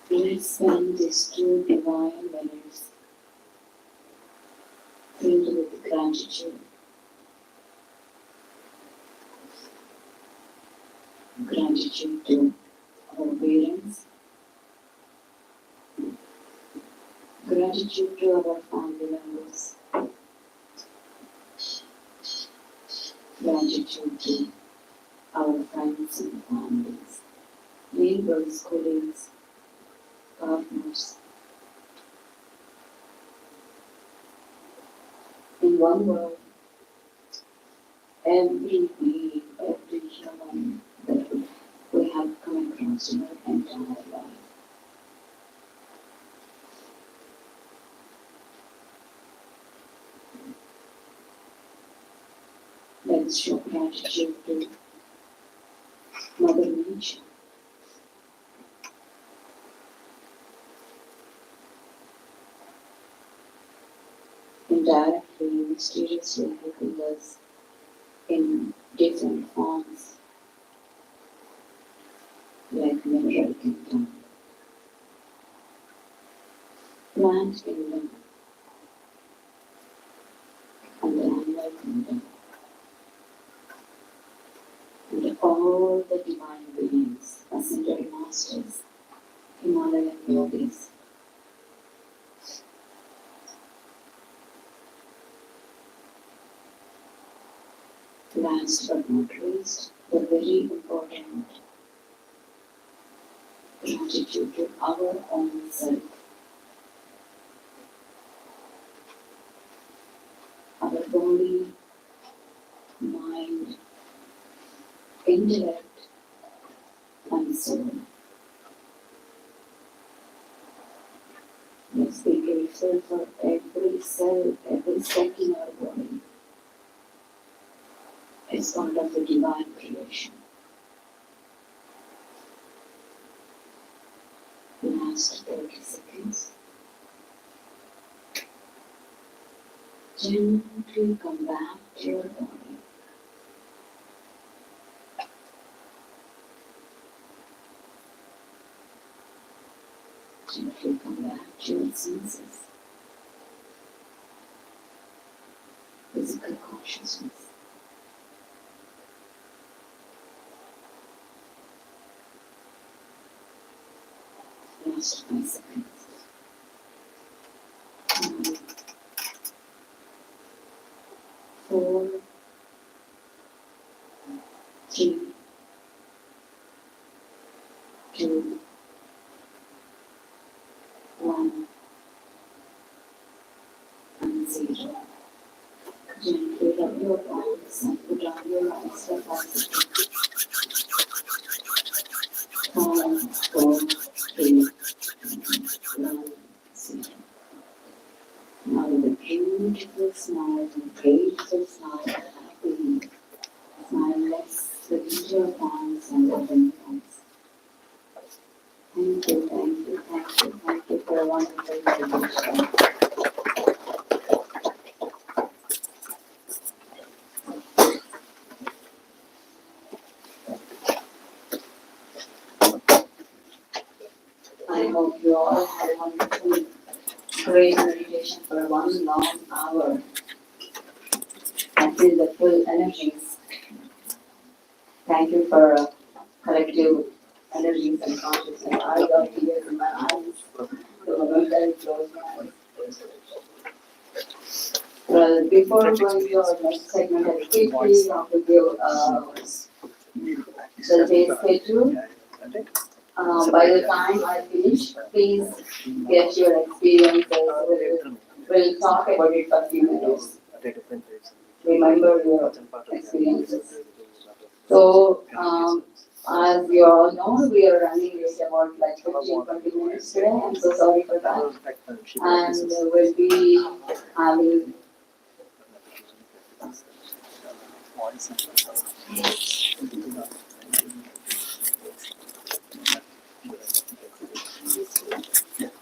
S3: Please send these two divine minutes filled with gratitude. Gratitude to our parents, gratitude to our family members, gratitude to our friends and families, neighbors, colleagues, partners. In one word, every being, every human that we have come across in our entire life. Let's show gratitude to Mother Nature. Indirectly, mysteriously helping us in different forms, like mineral kingdom, plant kingdom, and the animal kingdom, and all the divine beings, ascended masters, Himalayan yogis. Last but not least, the very important gratitude to our own self. Our body, mind, intellect, and soul. Let's be grateful for every cell, every speck in our body. It's part of the divine creation. Last 30 seconds. Gently come back to your body. Gently come back to your senses. Physical consciousness. Last 5 seconds. 5, 4, 3, 2, 1, and 0. Gently rub your arms and put down your eyes for 5 seconds. 5, 4, 3, 1, 0. Now with a beautiful smile and grateful smile, happy smile, let's release your palms and open your eyes. Thank you, thank you, thank you, thank you for a wonderful meditation. I hope you all had a wonderful, great meditation for 1 long hour. I feel the full energies. Thank you for collective energies and consciousness. I got tears in my eyes. So I'm very close my eyes. Well, before going to our next segment, I quickly want to give the day schedule. By the time I finish, please get your experiences. We'll talk about it for a few minutes. Remember your experiences. So, as you all know, we are running late about like 15-20 minutes today. I'm so sorry for that. And we'll be having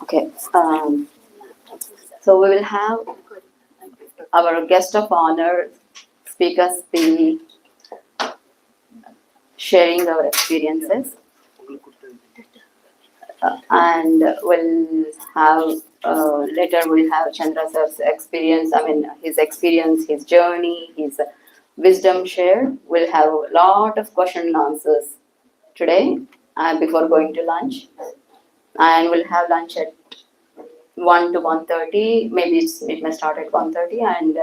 S3: okay. So we will have our guest of honor speakers be sharing our experiences, and we'll have later we'll have Chandra sir's experience. I mean his experience, his journey, his wisdom share. We'll have a lot of question and answers today before going to lunch, and we'll have lunch at 1 to 1:30. Maybe it may start at 1:30, and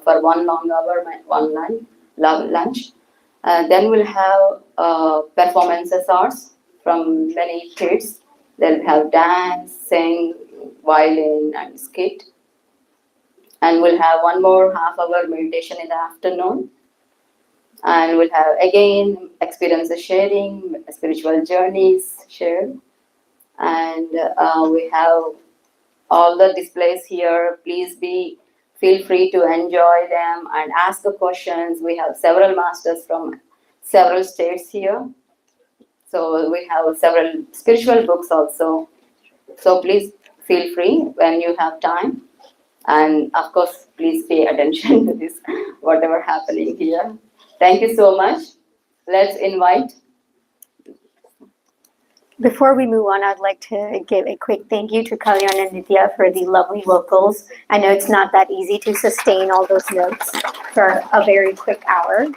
S3: for 1 long hour, one lunch. Then we'll have performances arts from many kids. They'll have dance, sing, violin, and skit. And we'll have 1 more half-hour meditation in the afternoon. And we'll have again experiences sharing, spiritual journeys shared. And we have all the displays here. Please feel free to enjoy them and ask the questions. We have several masters from several states here. So we have several spiritual books also. So please feel free when you have time. And of course, please pay attention to this, whatever happening here. Thank you so much. Let's invite.
S2: Before we move on, I'd like to give a quick thank you to Kalyan and Nitya for the lovely vocals. I know it's not that easy to sustain all those notes for a very quick hour.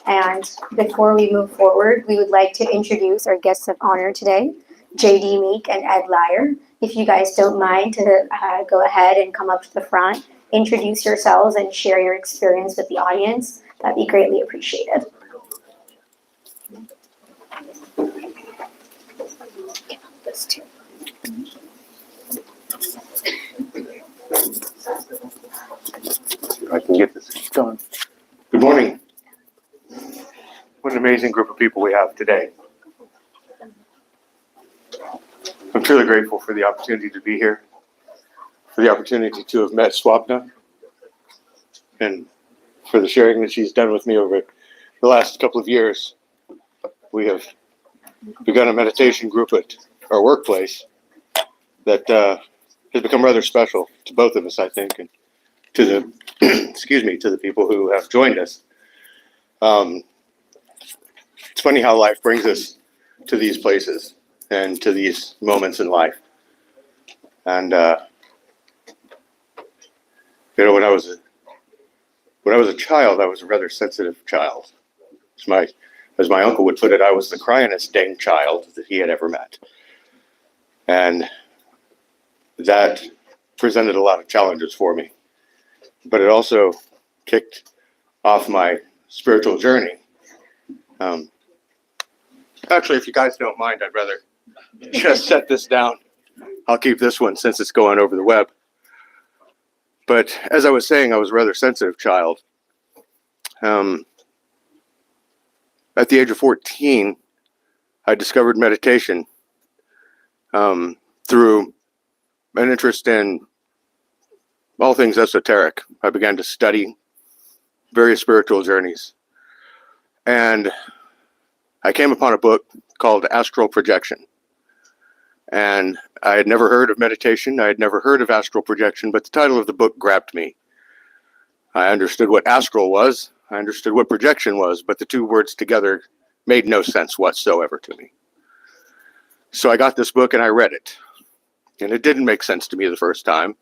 S2: And before we move forward, we would like to introduce our guests of honor today. JD Meek and Ed Lyer. If you guys don't mind to go ahead and come up to the front, introduce yourselves and share your experience with the audience, that'd be greatly appreciated.
S9: I can get this done. Good morning. What an amazing group of people we have today. I'm truly grateful for the opportunity to be here, for the opportunity to have met Swapna, and for the sharing that she's done with me over the last couple of years. We have begun a meditation group at our workplace that has become rather special to both of us, I think, and to the to the people who have joined us. It's funny how life brings us to these places and to these moments in life. And when I was a child, I was a rather sensitive child. As my uncle would put it, I was the cryingest dang child that he had ever met. And that presented a lot of challenges for me. But it also kicked off my spiritual journey. Actually, if you guys don't mind, I'd rather just set this down. I'll keep this one since it's going over the web. But as I was saying, I was a rather sensitive child. At the age of 14, I discovered meditation through an interest in all things esoteric. I began to study various spiritual journeys. And I came upon a book called Astral Projection. And I had never heard of meditation. I had never heard of astral projection, but the title of the book grabbed me. I understood what astral was. I understood what projection was, but the two words together made no sense whatsoever to me. So I got this book and I read it. And it didn't make sense to me the first time,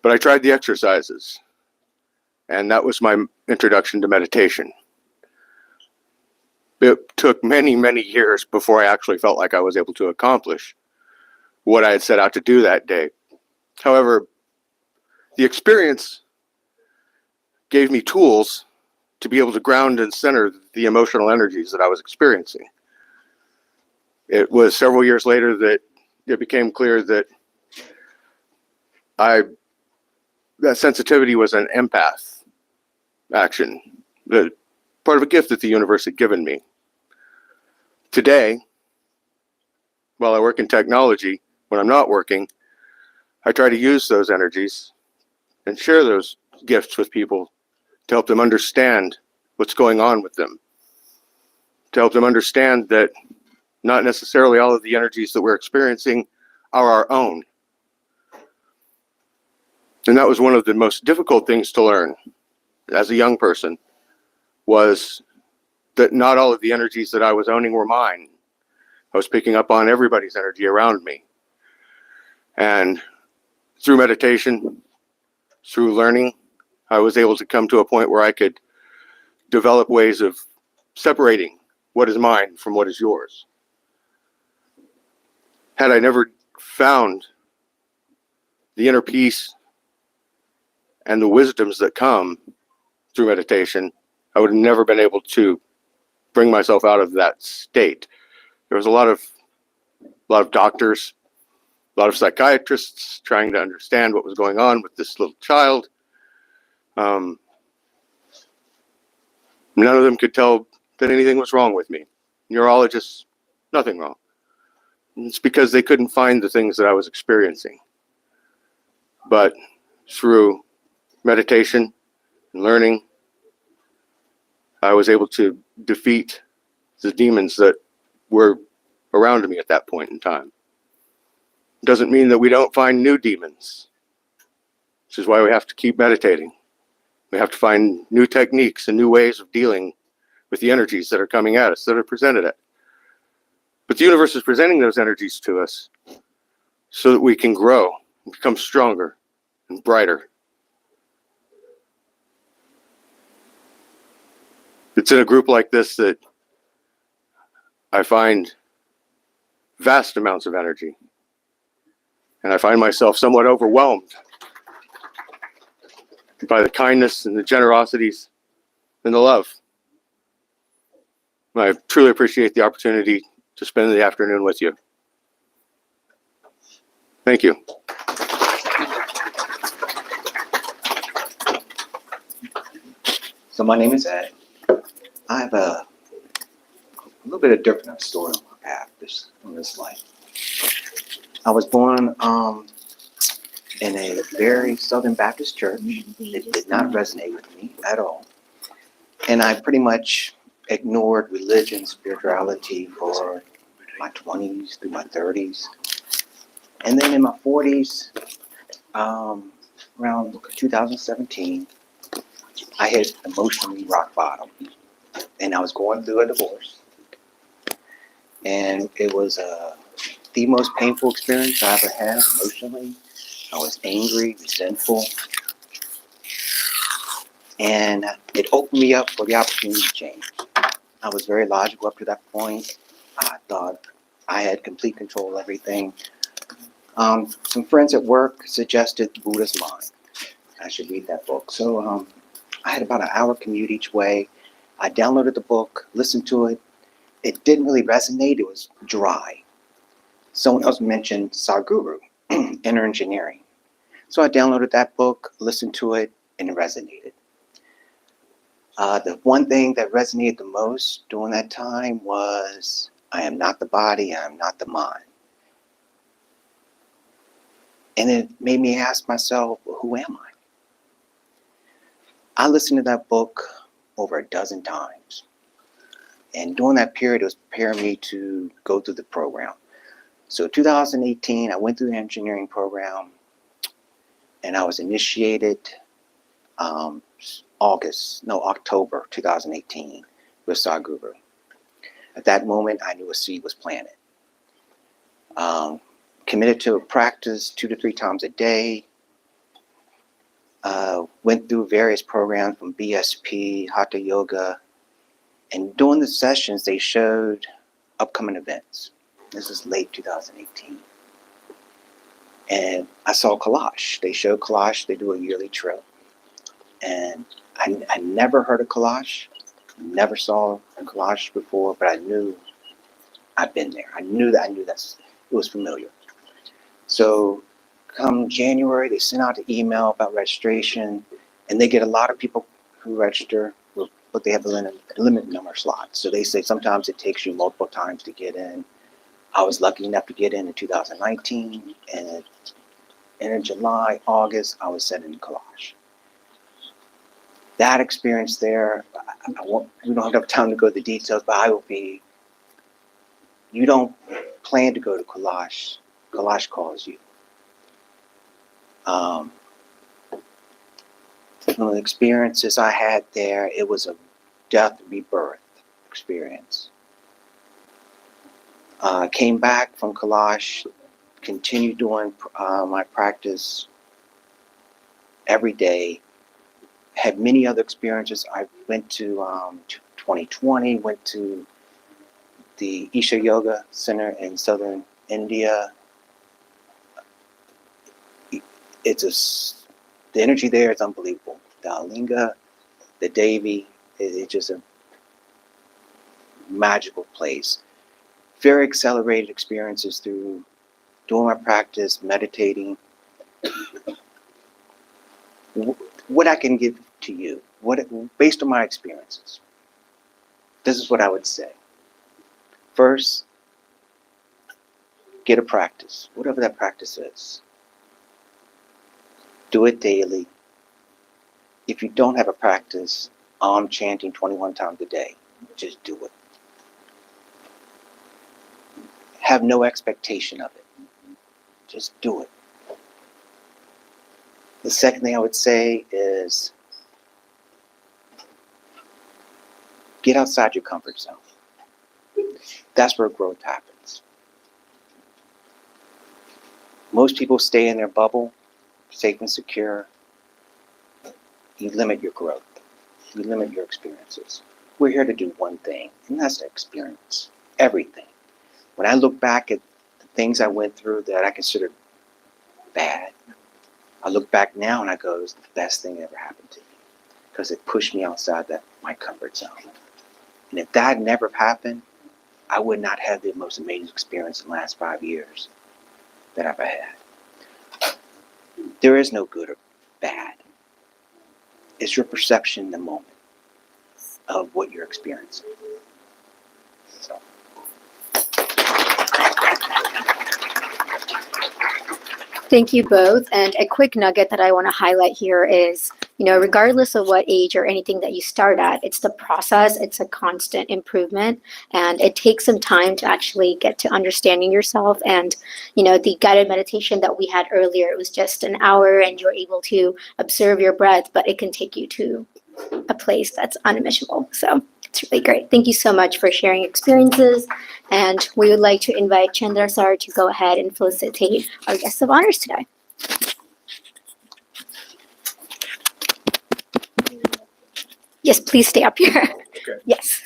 S9: but I tried the exercises. And that was my introduction to meditation. It took many, many years before I actually felt like I was able to accomplish what I had set out to do that day. However, the experience gave me tools to be able to ground and center the emotional energies that I was experiencing. It was several years later that it became clear that that sensitivity was an empath action, that part of a gift that the universe had given me. Today, while I work in technology, when I'm not working, I try to use those energies and share those gifts with people to help them understand what's going on with them, to help them understand that not necessarily all of the energies that we're experiencing are our own. And that was one of the most difficult things to learn as a young person, was that not all of the energies that I was owning were mine. I was picking up on everybody's energy around me. And through meditation, through learning, I was able to come to a point where I could develop ways of separating what is mine from what is yours. Had I never found the inner peace and the wisdoms that come through meditation, I would have never been able to bring myself out of that state. There was a lot of doctors, a lot of psychiatrists trying to understand what was going on with this little child. None of them could tell that anything was wrong with me. Neurologists, nothing wrong. And it's because they couldn't find the things that I was experiencing. But through meditation and learning, I was able to defeat the demons that were around me at that point in time. It doesn't mean that we don't find new demons, which is why we have to keep meditating. We have to find new techniques and new ways of dealing with the energies that are coming at us, that are presented at. But the universe is presenting those energies to us so that we can grow and become stronger and brighter. It's in a group like this that I find vast amounts of energy. And I find myself somewhat overwhelmed by the kindness and the generosities and the love. I truly appreciate the opportunity to spend the afternoon with you. Thank you.
S10: So my name is Ed. I have a little bit of different story on my path in this life. I was born in a very Southern Baptist church. It did not resonate with me at all. And I pretty much ignored religion, spirituality for my 20s through my 30s. And then in my 40s, around 2017, I hit emotionally rock bottom. And I was going through a divorce. And it was the most painful experience I ever had emotionally. I was angry, resentful. And it opened me up for the opportunity to change. I was very logical up to that point. I thought I had complete control of everything. Some friends at work suggested Buddha's Mind. I should read that book. So I had about an hour commute each way. I downloaded the book, listened to it. It didn't really resonate. It was dry. Someone else mentioned Sadhguru, Inner Engineering. So I downloaded that book, listened to it, and it resonated. The one thing that resonated the most during that time was, I am not the body, I am not the mind. And it made me ask myself, well, who am I? I listened to that book over a dozen times. And during that period, it was preparing me to go through the program. So 2018, I went through the engineering program, and I was initiated October 2018 with Sadhguru. At that moment, I knew a seed was planted. Committed to a practice 2 to 3 times a day. Went through various programs from BSP, Hatha Yoga, and during the sessions, they showed upcoming events. This is late 2018. And I saw Kailash. They showed Kailash. They do a yearly trip. And I never heard of Kailash, never saw a Kailash before, but I knew I'd been there. I knew that it was familiar. So come January, they sent out an email about registration, and they get a lot of people who register, but they have a limited number of slots. So they say sometimes it takes you multiple times to get in. I was lucky enough to get in 2019, and in July, August, I was set in Kailash. That experience there, we don't have enough time to go to the details, but you don't plan to go to Kailash. Kailash calls you. From the experiences I had there, it was a death rebirth experience. Came back from Kailash, continued doing my practice every day. Had many other experiences. I went to 2020, went to the Isha Yoga Center in southern India. The energy there is unbelievable. The Alinga, the Devi, it's just a magical place. Very accelerated experiences through doing my practice, meditating. What I can give to you, based on my experiences, this is what I would say. First, get a practice, whatever that practice is. Do it daily. If you don't have a practice, I'm chanting 21 times a day. Just do it. Have no expectation of it. Just do it. The second thing I would say is get outside your comfort zone. That's where growth happens. Most people stay in their bubble, safe and secure. You limit your growth. You limit your experiences. We're here to do one thing, and that's to experience everything. When I look back at things I went through that I considered bad, I look back now and I go, it was the best thing that ever happened to me because it pushed me outside my comfort zone. And if that had never happened, I would not have the most amazing experience in the last 5 years that I've had. There is no good or bad. It's your perception in the moment of what you're experiencing. So.
S2: Thank you both. And a quick nugget that I want to highlight here is, regardless of what age or anything that you start at, it's the process. It's a constant improvement. And it takes some time to actually get to understanding yourself. And, the guided meditation that we had earlier, it was just an hour and you're able to observe your breath, but it can take you to a place that's unadmissible. So it's really great. Thank you so much for sharing experiences. And we would like to invite Chandra Sir to go ahead and felicitate our guests of honors today. Yes, please stay up here.
S1: Okay.
S2: Yes.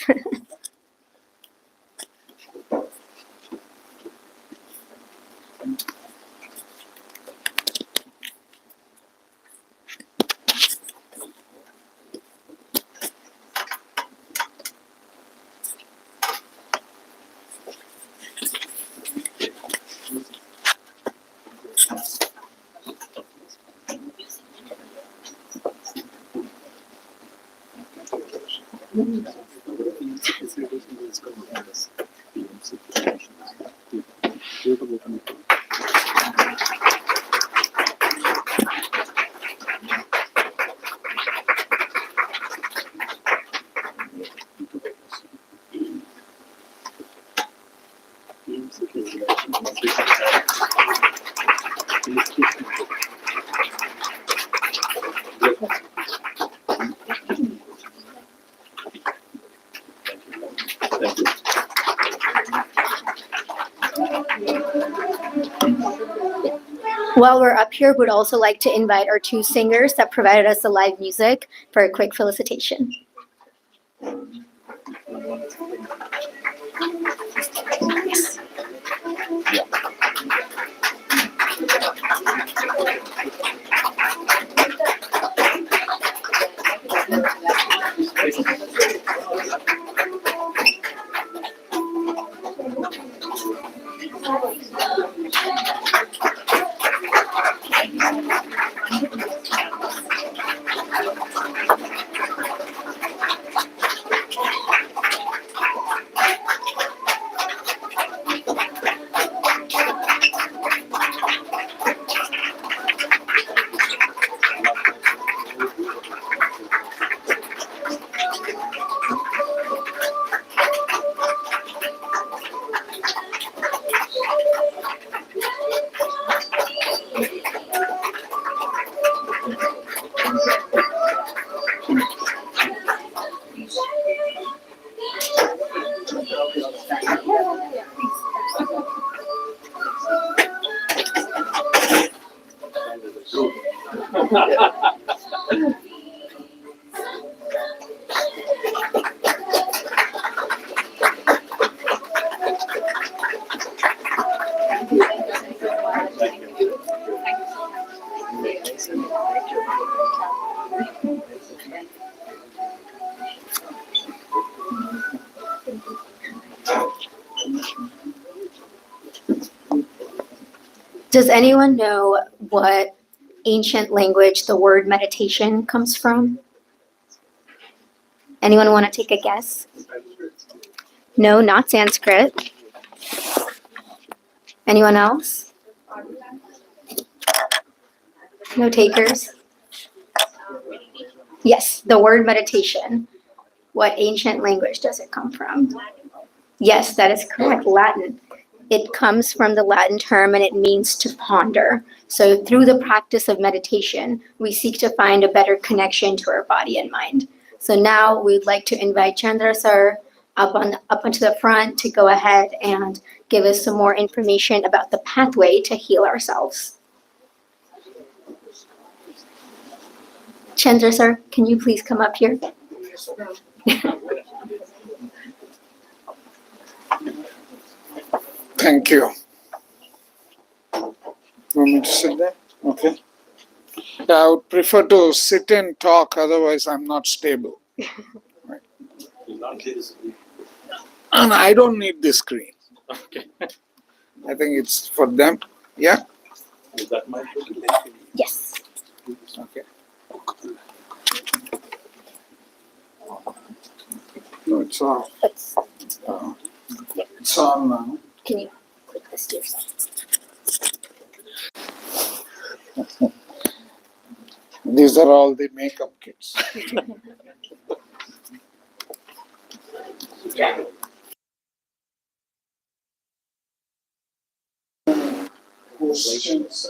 S2: While we're up here, we'd also like to invite our two singers that provided us the live music for a quick felicitation. Yes. Does anyone know what ancient language the word meditation comes from? Anyone want to take a guess? No, not Sanskrit. Anyone else? No takers? Yes, the word meditation. What ancient language does it come from? Yes, that is correct, Latin. It comes from the Latin term and it means to ponder. So through the practice of meditation, we seek to find a better connection to our body and mind. So now we'd like to invite Chandra Sir up onto the front to go ahead and give us some more information about the pathway to heal ourselves. Chandra Sir, can you please come up here?
S4: Thank you. Want me to sit there? Okay. Yeah, I would prefer to sit and talk, otherwise I'm not stable. Right. And I don't need this screen.
S5: Okay.
S4: I think it's for them. Yeah?
S5: Is that my
S2: Yes.
S4: Okay. So it's on.
S2: Let's,
S4: It's on now.
S2: can you click this to yourself?
S4: These are all the makeup kits. Questions?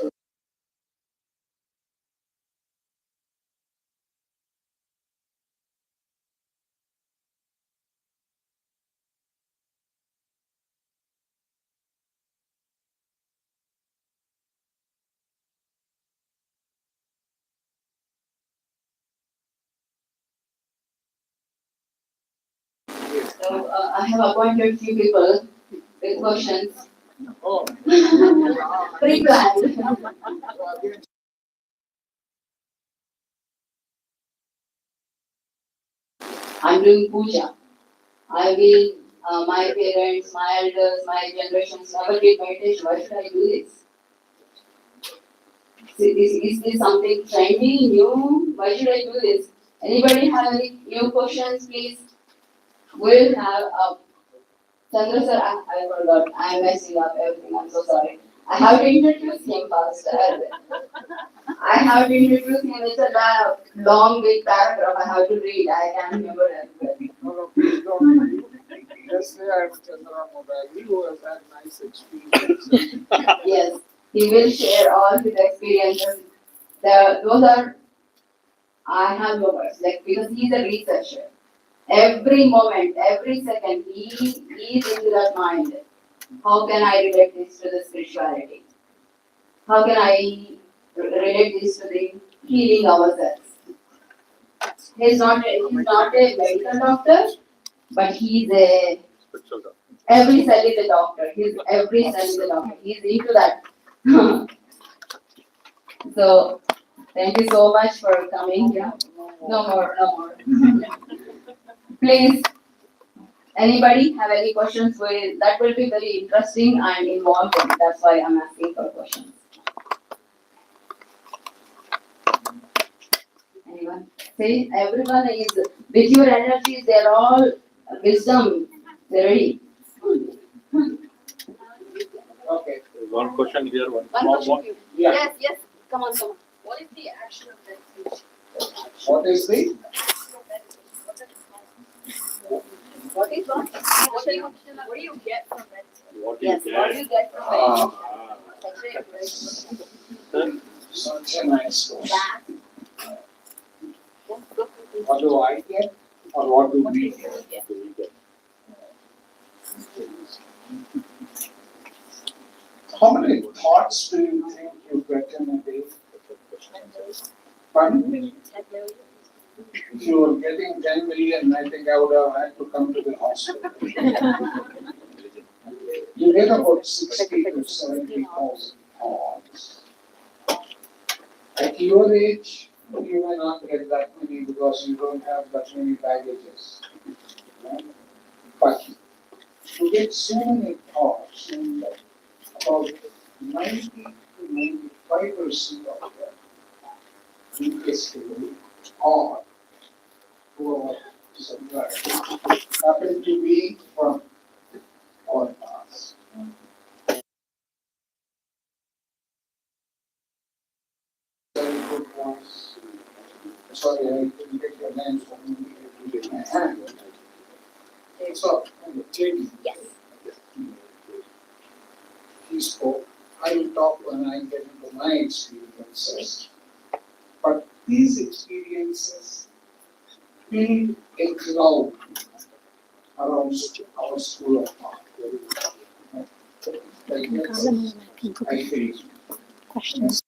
S3: So I have appointed few people with questions.
S4: Oh.
S3: Pre-planned. I'm doing puja. I will, my parents, my elders, my generations never did meditation. Why should I do this? Is this something trendy, new? Why should I do this? Anybody have any new questions, please? We'll have Chandra sir, I forgot. I'm messing up everything. I'm so sorry. I have to introduce him first. I have to introduce him. It's a long, big paragraph I have to read. I can't remember everything.
S4: No, please don't. Just say I'm Chandra Mobile, who has had nice experiences.
S3: Yes, he will share all his experiences. Those are, I have no words, like, because he's a researcher. Every moment, every second, he is into that mind. How can I relate this to the spirituality? How can I relate this to the healing ourselves? He's not a medical doctor, but he's every cell is a doctor. Every cell is a doctor. He's into that. So, thank you so much for coming here. No more. Please, anybody have any questions? That will be very interesting and involving. That's why I'm asking for questions. Anyone? See, everyone is with your energies. They're all wisdom. They're ready.
S4: Okay.
S5: One question here, one
S3: question.
S4: Yeah.
S3: Yes. Come on. What is the action of meditation?
S4: What is the?
S3: What is what? What do you get from meditation?
S5: What do you
S3: Yes, what do you get from meditation?
S4: Such a nice question. What do I get or what do we get? How many thoughts do you think you get in a day? Pardon? If you were getting 10 million, I think I would have had to come to the hospital. You get about 60 to 70,000 thoughts. At your age, you may not get that many because you don't have that many baggages. Right? But you get so many thoughts, and about 90 to 95% of them basically are who are subject happen to be from our past. Very good ones. Sorry, I didn't get your name from my hand. So, Patriji.
S2: Yes.
S4: He spoke. I will talk when I get into my experiences. But these experiences build a cloud around our school of thought. Like this, I feel.
S2: Questions.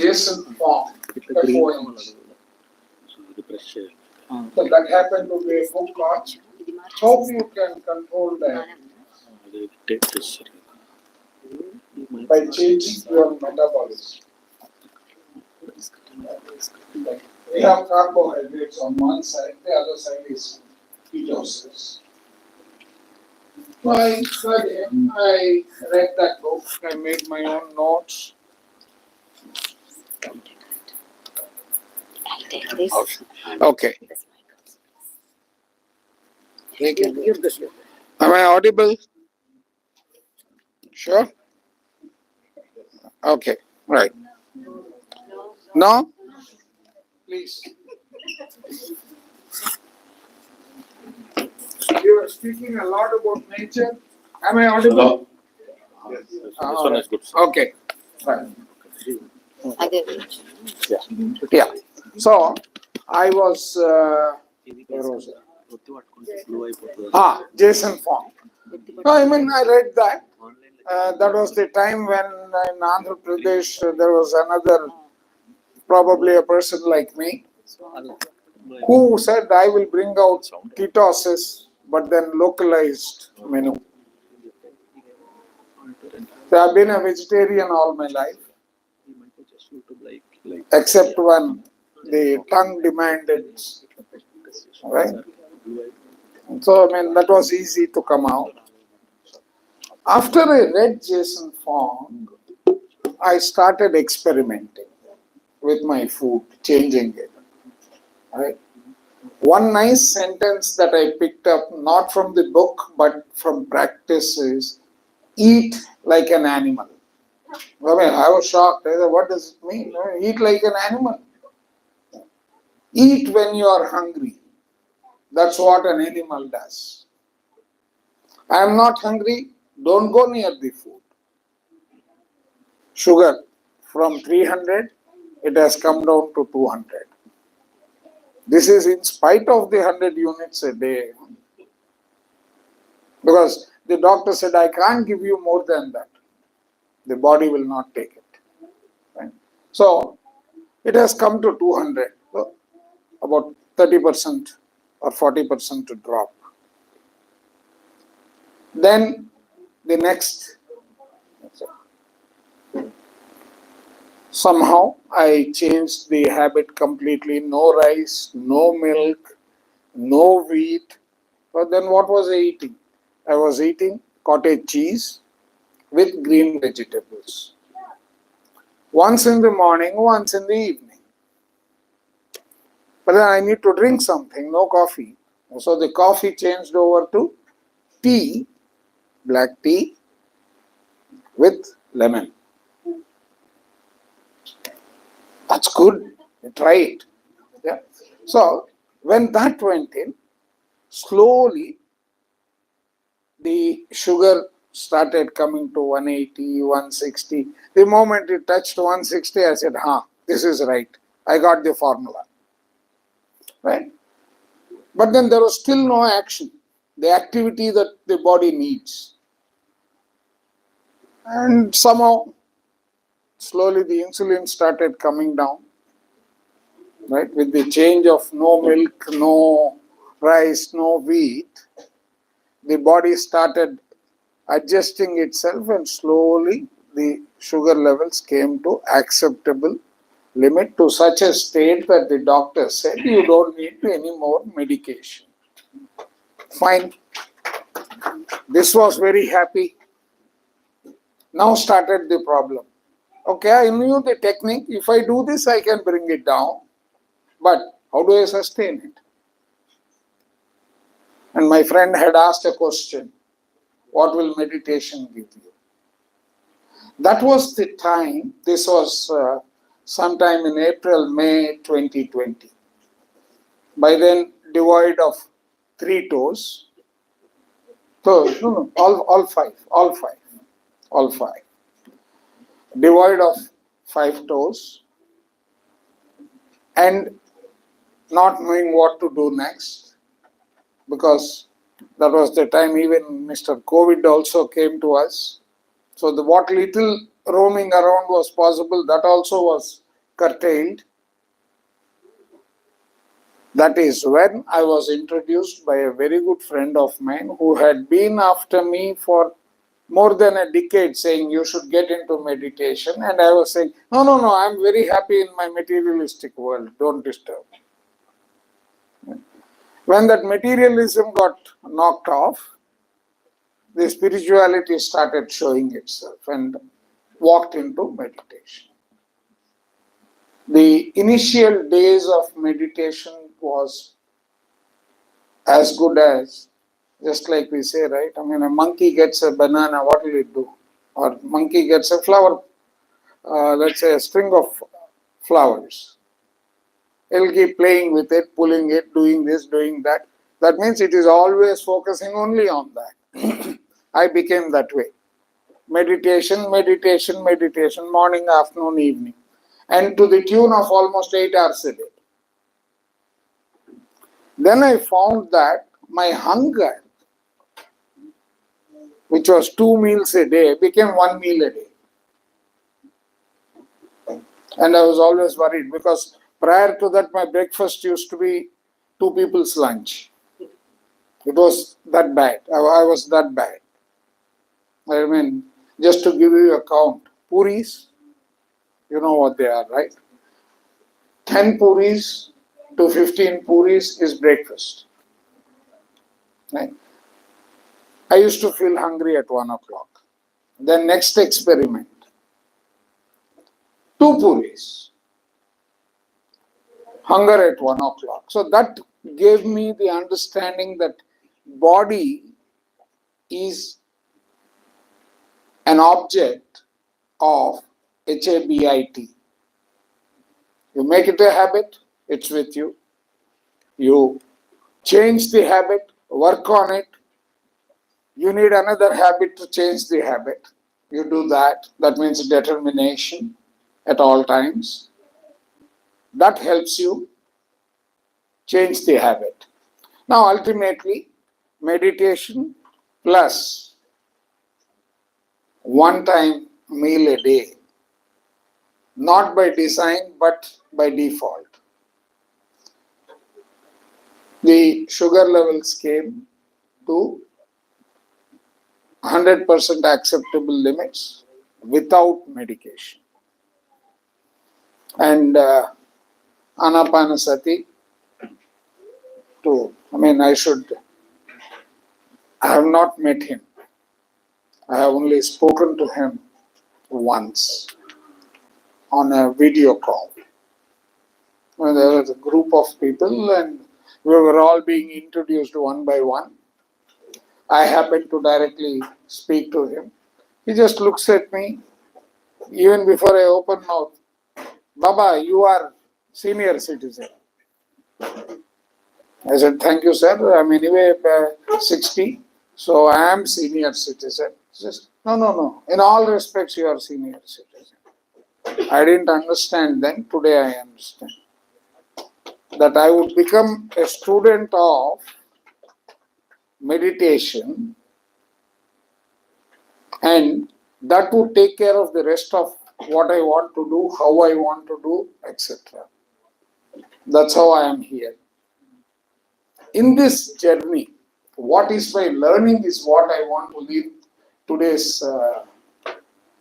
S4: Jason Fong.
S1: ఇట్లా green కావాలి
S4: FONG.
S1: So ఇది press చేయాలి
S4: So that happened to be a book on how you can control that
S1: అది take చేస్తారు
S4: by changing your metabolism. Like we have carbohydrates on one side, the other side is ketosis. So I studied, I read that book, I made my own notes.
S3: I'll take this.
S4: Okay. Am I audible? Sure? Okay, right. No? Please. You are speaking a lot about nature. Am I audible?
S5: This one is good.
S4: Okay. Right.
S3: అదే
S4: Yeah. So I was
S1: ఇది
S4: where was it?
S1: ఒత్తి పట్టుకుంటే flow అయిపోతుంది
S4: Jason Fong. No, I mean I read that. That was the time when in Andhra Pradesh there was another, probably a person like me, who said I will bring out ketosis, but then localized menu. So I've been a vegetarian all my life, except when the tongue demanded, right? So I mean that was easy to come out. After I read Jason Fong, I started experimenting with my food, changing it. Right? One nice sentence that I picked up, not from the book, but from practice is, eat like an animal. I mean, I was shocked. I said, what does it mean? Eat like an animal. Eat when you are hungry. That's what an animal does. I am not hungry. Don't go near the food. Sugar from 300, it has come down to 200. This is in spite of the 100 units a day. Because the doctor said, I can't give you more than that. The body will not take it. Right? So, it has come to 200. So, about 30% or 40% to drop. Then, the next, somehow I changed the habit completely. No rice, no milk, no wheat. But then what was I eating? I was eating cottage cheese with green vegetables. Once in the morning, once in the evening. But then I need to drink something, no coffee. So the coffee changed over to tea, black tea with lemon. That's good. Try it. Yeah. So when that went in, slowly the sugar started coming to 180, 160. The moment it touched 160, I said, this is right. I got the formula. Right? But then there was still no action. The activity that the body needs. And somehow, slowly the insulin started coming down. Right? With the change of no milk, no rice, no wheat, the body started adjusting itself and slowly the sugar levels came to acceptable limit, to such a state that the doctor said you don't need any more medication. Fine. This was very happy. Now started the problem. Okay, I knew the technique. If I do this, I can bring it down. But how do I sustain it? And my friend had asked a question. What will meditation give you? That was the time. This was sometime in April, May 2020. By then, devoid of 3 toes. So, all five. Devoid of 5 toes. And not knowing what to do next. Because that was the time even Mr. COVID also came to us. So what little roaming around was possible, that also was
S11: curtailed. That is when I was introduced by a very good friend of mine who had been after me for more than a decade saying you should get into meditation, and I was saying, no, I'm very happy in my materialistic world, don't disturb. When that materialism got knocked off, the spirituality started showing itself and walked into meditation. The initial days of meditation was as good as, just like we say, right? I mean, a monkey gets a banana, what will it do? Or monkey gets a flower, let's say a string of flowers. It'll keep playing with it, pulling it, doing this, doing that. That means it is always focusing only on that. I became that way. Meditation, meditation, meditation, morning, afternoon, evening. And to the tune of almost 8 hours a day. Then I found that my hunger, which was 2 meals a day, became 1 meal a day. And I was always worried because prior to that, my breakfast used to be 2 people's lunch. It was that bad. I was that bad. I mean, just to give you a count, puris, you know what they are, right? 10 puris to 15 puris is breakfast. Right? I used to feel hungry at 1 o'clock. Then next experiment, 2 puris, hunger at 1 o'clock. So that gave me the understanding that body is an object of HABIT. You make it a habit, it's with you. You change the habit, work on it. You need another habit to change the habit. You do that. That means determination at all times. That helps you change the habit. Now, ultimately, meditation plus 1-time meal a day, not by design but by default. The sugar levels came to 100% acceptable limits without medication. And Anapanasati, I have not met him. I have only spoken to him once on a video call. When there was a group of people and we were all being introduced one by one. I happened to directly speak to him. He just looks at me, even before I open mouth, Baba, you are senior citizen. I said, thank you, sir. I'm anyway 60, so I am senior citizen. He says, no. In all respects, you are senior citizen. I didn't understand then. Today I understand. That I would become a student of meditation and that would take care of the rest of what I want to do, how I want to do, etc. That's how I am here. In this journey, what is my learning is what I want to leave today's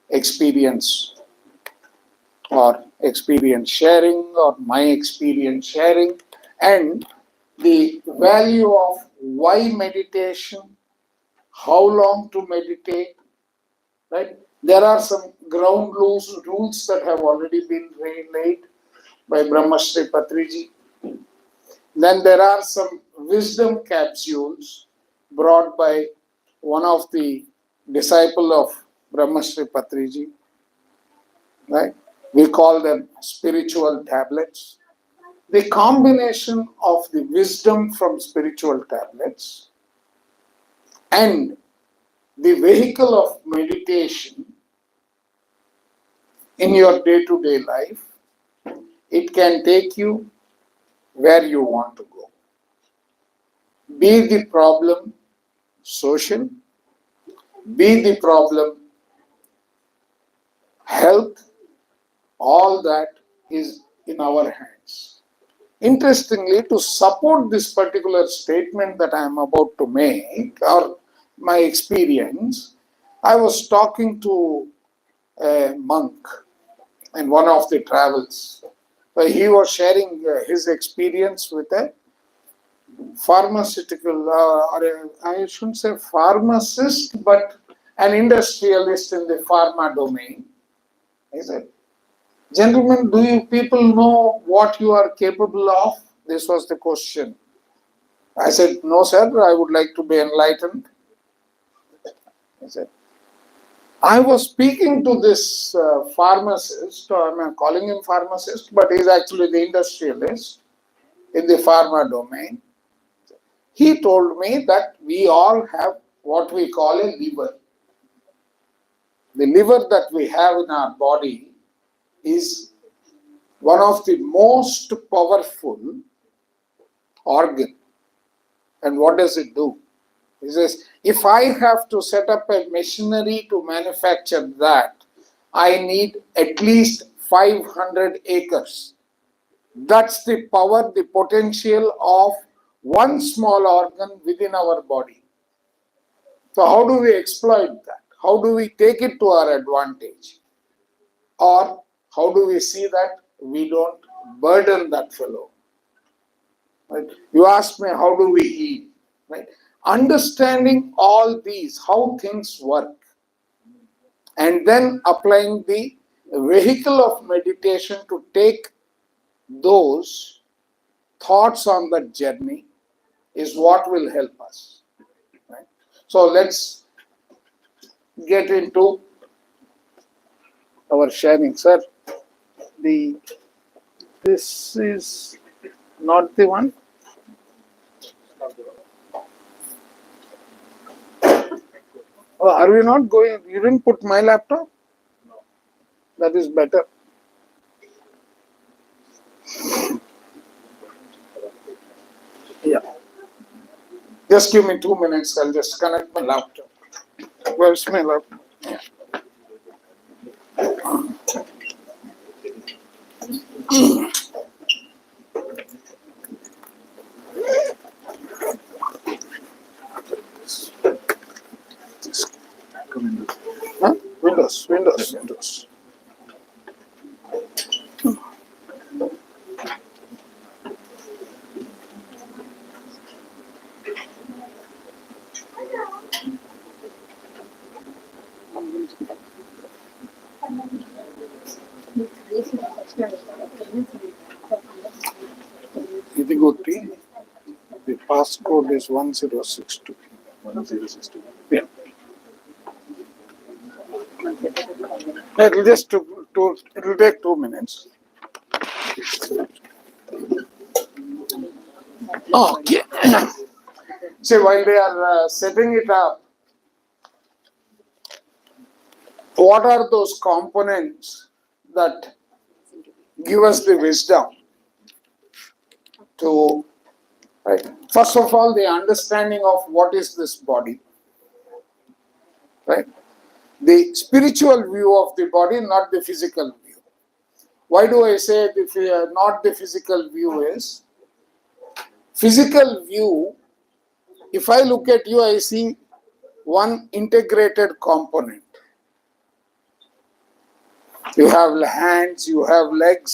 S11: experience or experience sharing or my experience sharing and the value of why meditation, how long to meditate, right? There are some ground rules that have already been laid by Brahmashri Patriji. Then there are some wisdom capsules brought by one of the disciple of Brahmashri Patriji, right? We call them spiritual tablets. The combination of the wisdom from spiritual tablets and the vehicle of meditation in your day-to-day life, it can take you where you want to go. Be the problem social, be the problem health, all that is in our hands. Interestingly, to support this particular statement that I am about to make, or my experience, I was talking to a monk in one of the travels. He was sharing his experience with a pharmaceutical, I shouldn't say pharmacist, but an industrialist in the pharma domain. He said, "Gentlemen, do you people know what you are capable of?" This was the question. I said, "No, sir, I would like to be enlightened." He said, I was speaking to this pharmacist, or I'm calling him pharmacist, but he's actually the industrialist in the pharma domain. He told me that we all have what we call a liver. The liver that we have in our body is one of the most powerful organ. And what does it do? He says, if I have to set up a machinery to manufacture that, I need at least 500 acres. That's the power, the potential of one small organ within our body. So how do we exploit that? How do we take it to our advantage? Or how do we see that we don't burden that fellow? Right? You ask me, how do we heal? Right? Understanding all these, how things work, and then applying the vehicle of meditation to take those thoughts on that journey is what will help us. Right? So let's get into our sharing, sir. This is not the one. Oh, are we not going? You didn't put my laptop? No. That is better. Yeah. Just give me 2 minutes. I'll just connect my laptop. Where's my laptop? Yeah. Huh? Windows. ఇదిగోటి the passcode is 1062. 1062. Yeah. It'll just it'll take 2 minutes. Okay. See, while they are setting it up, what are those components that give us the wisdom to, right? First of all, the understanding of what is this body, right? The spiritual view of the body, not the physical view. Why do I say not the physical view is? Physical view, if I look at you, I see one integrated component. You have hands, you have legs,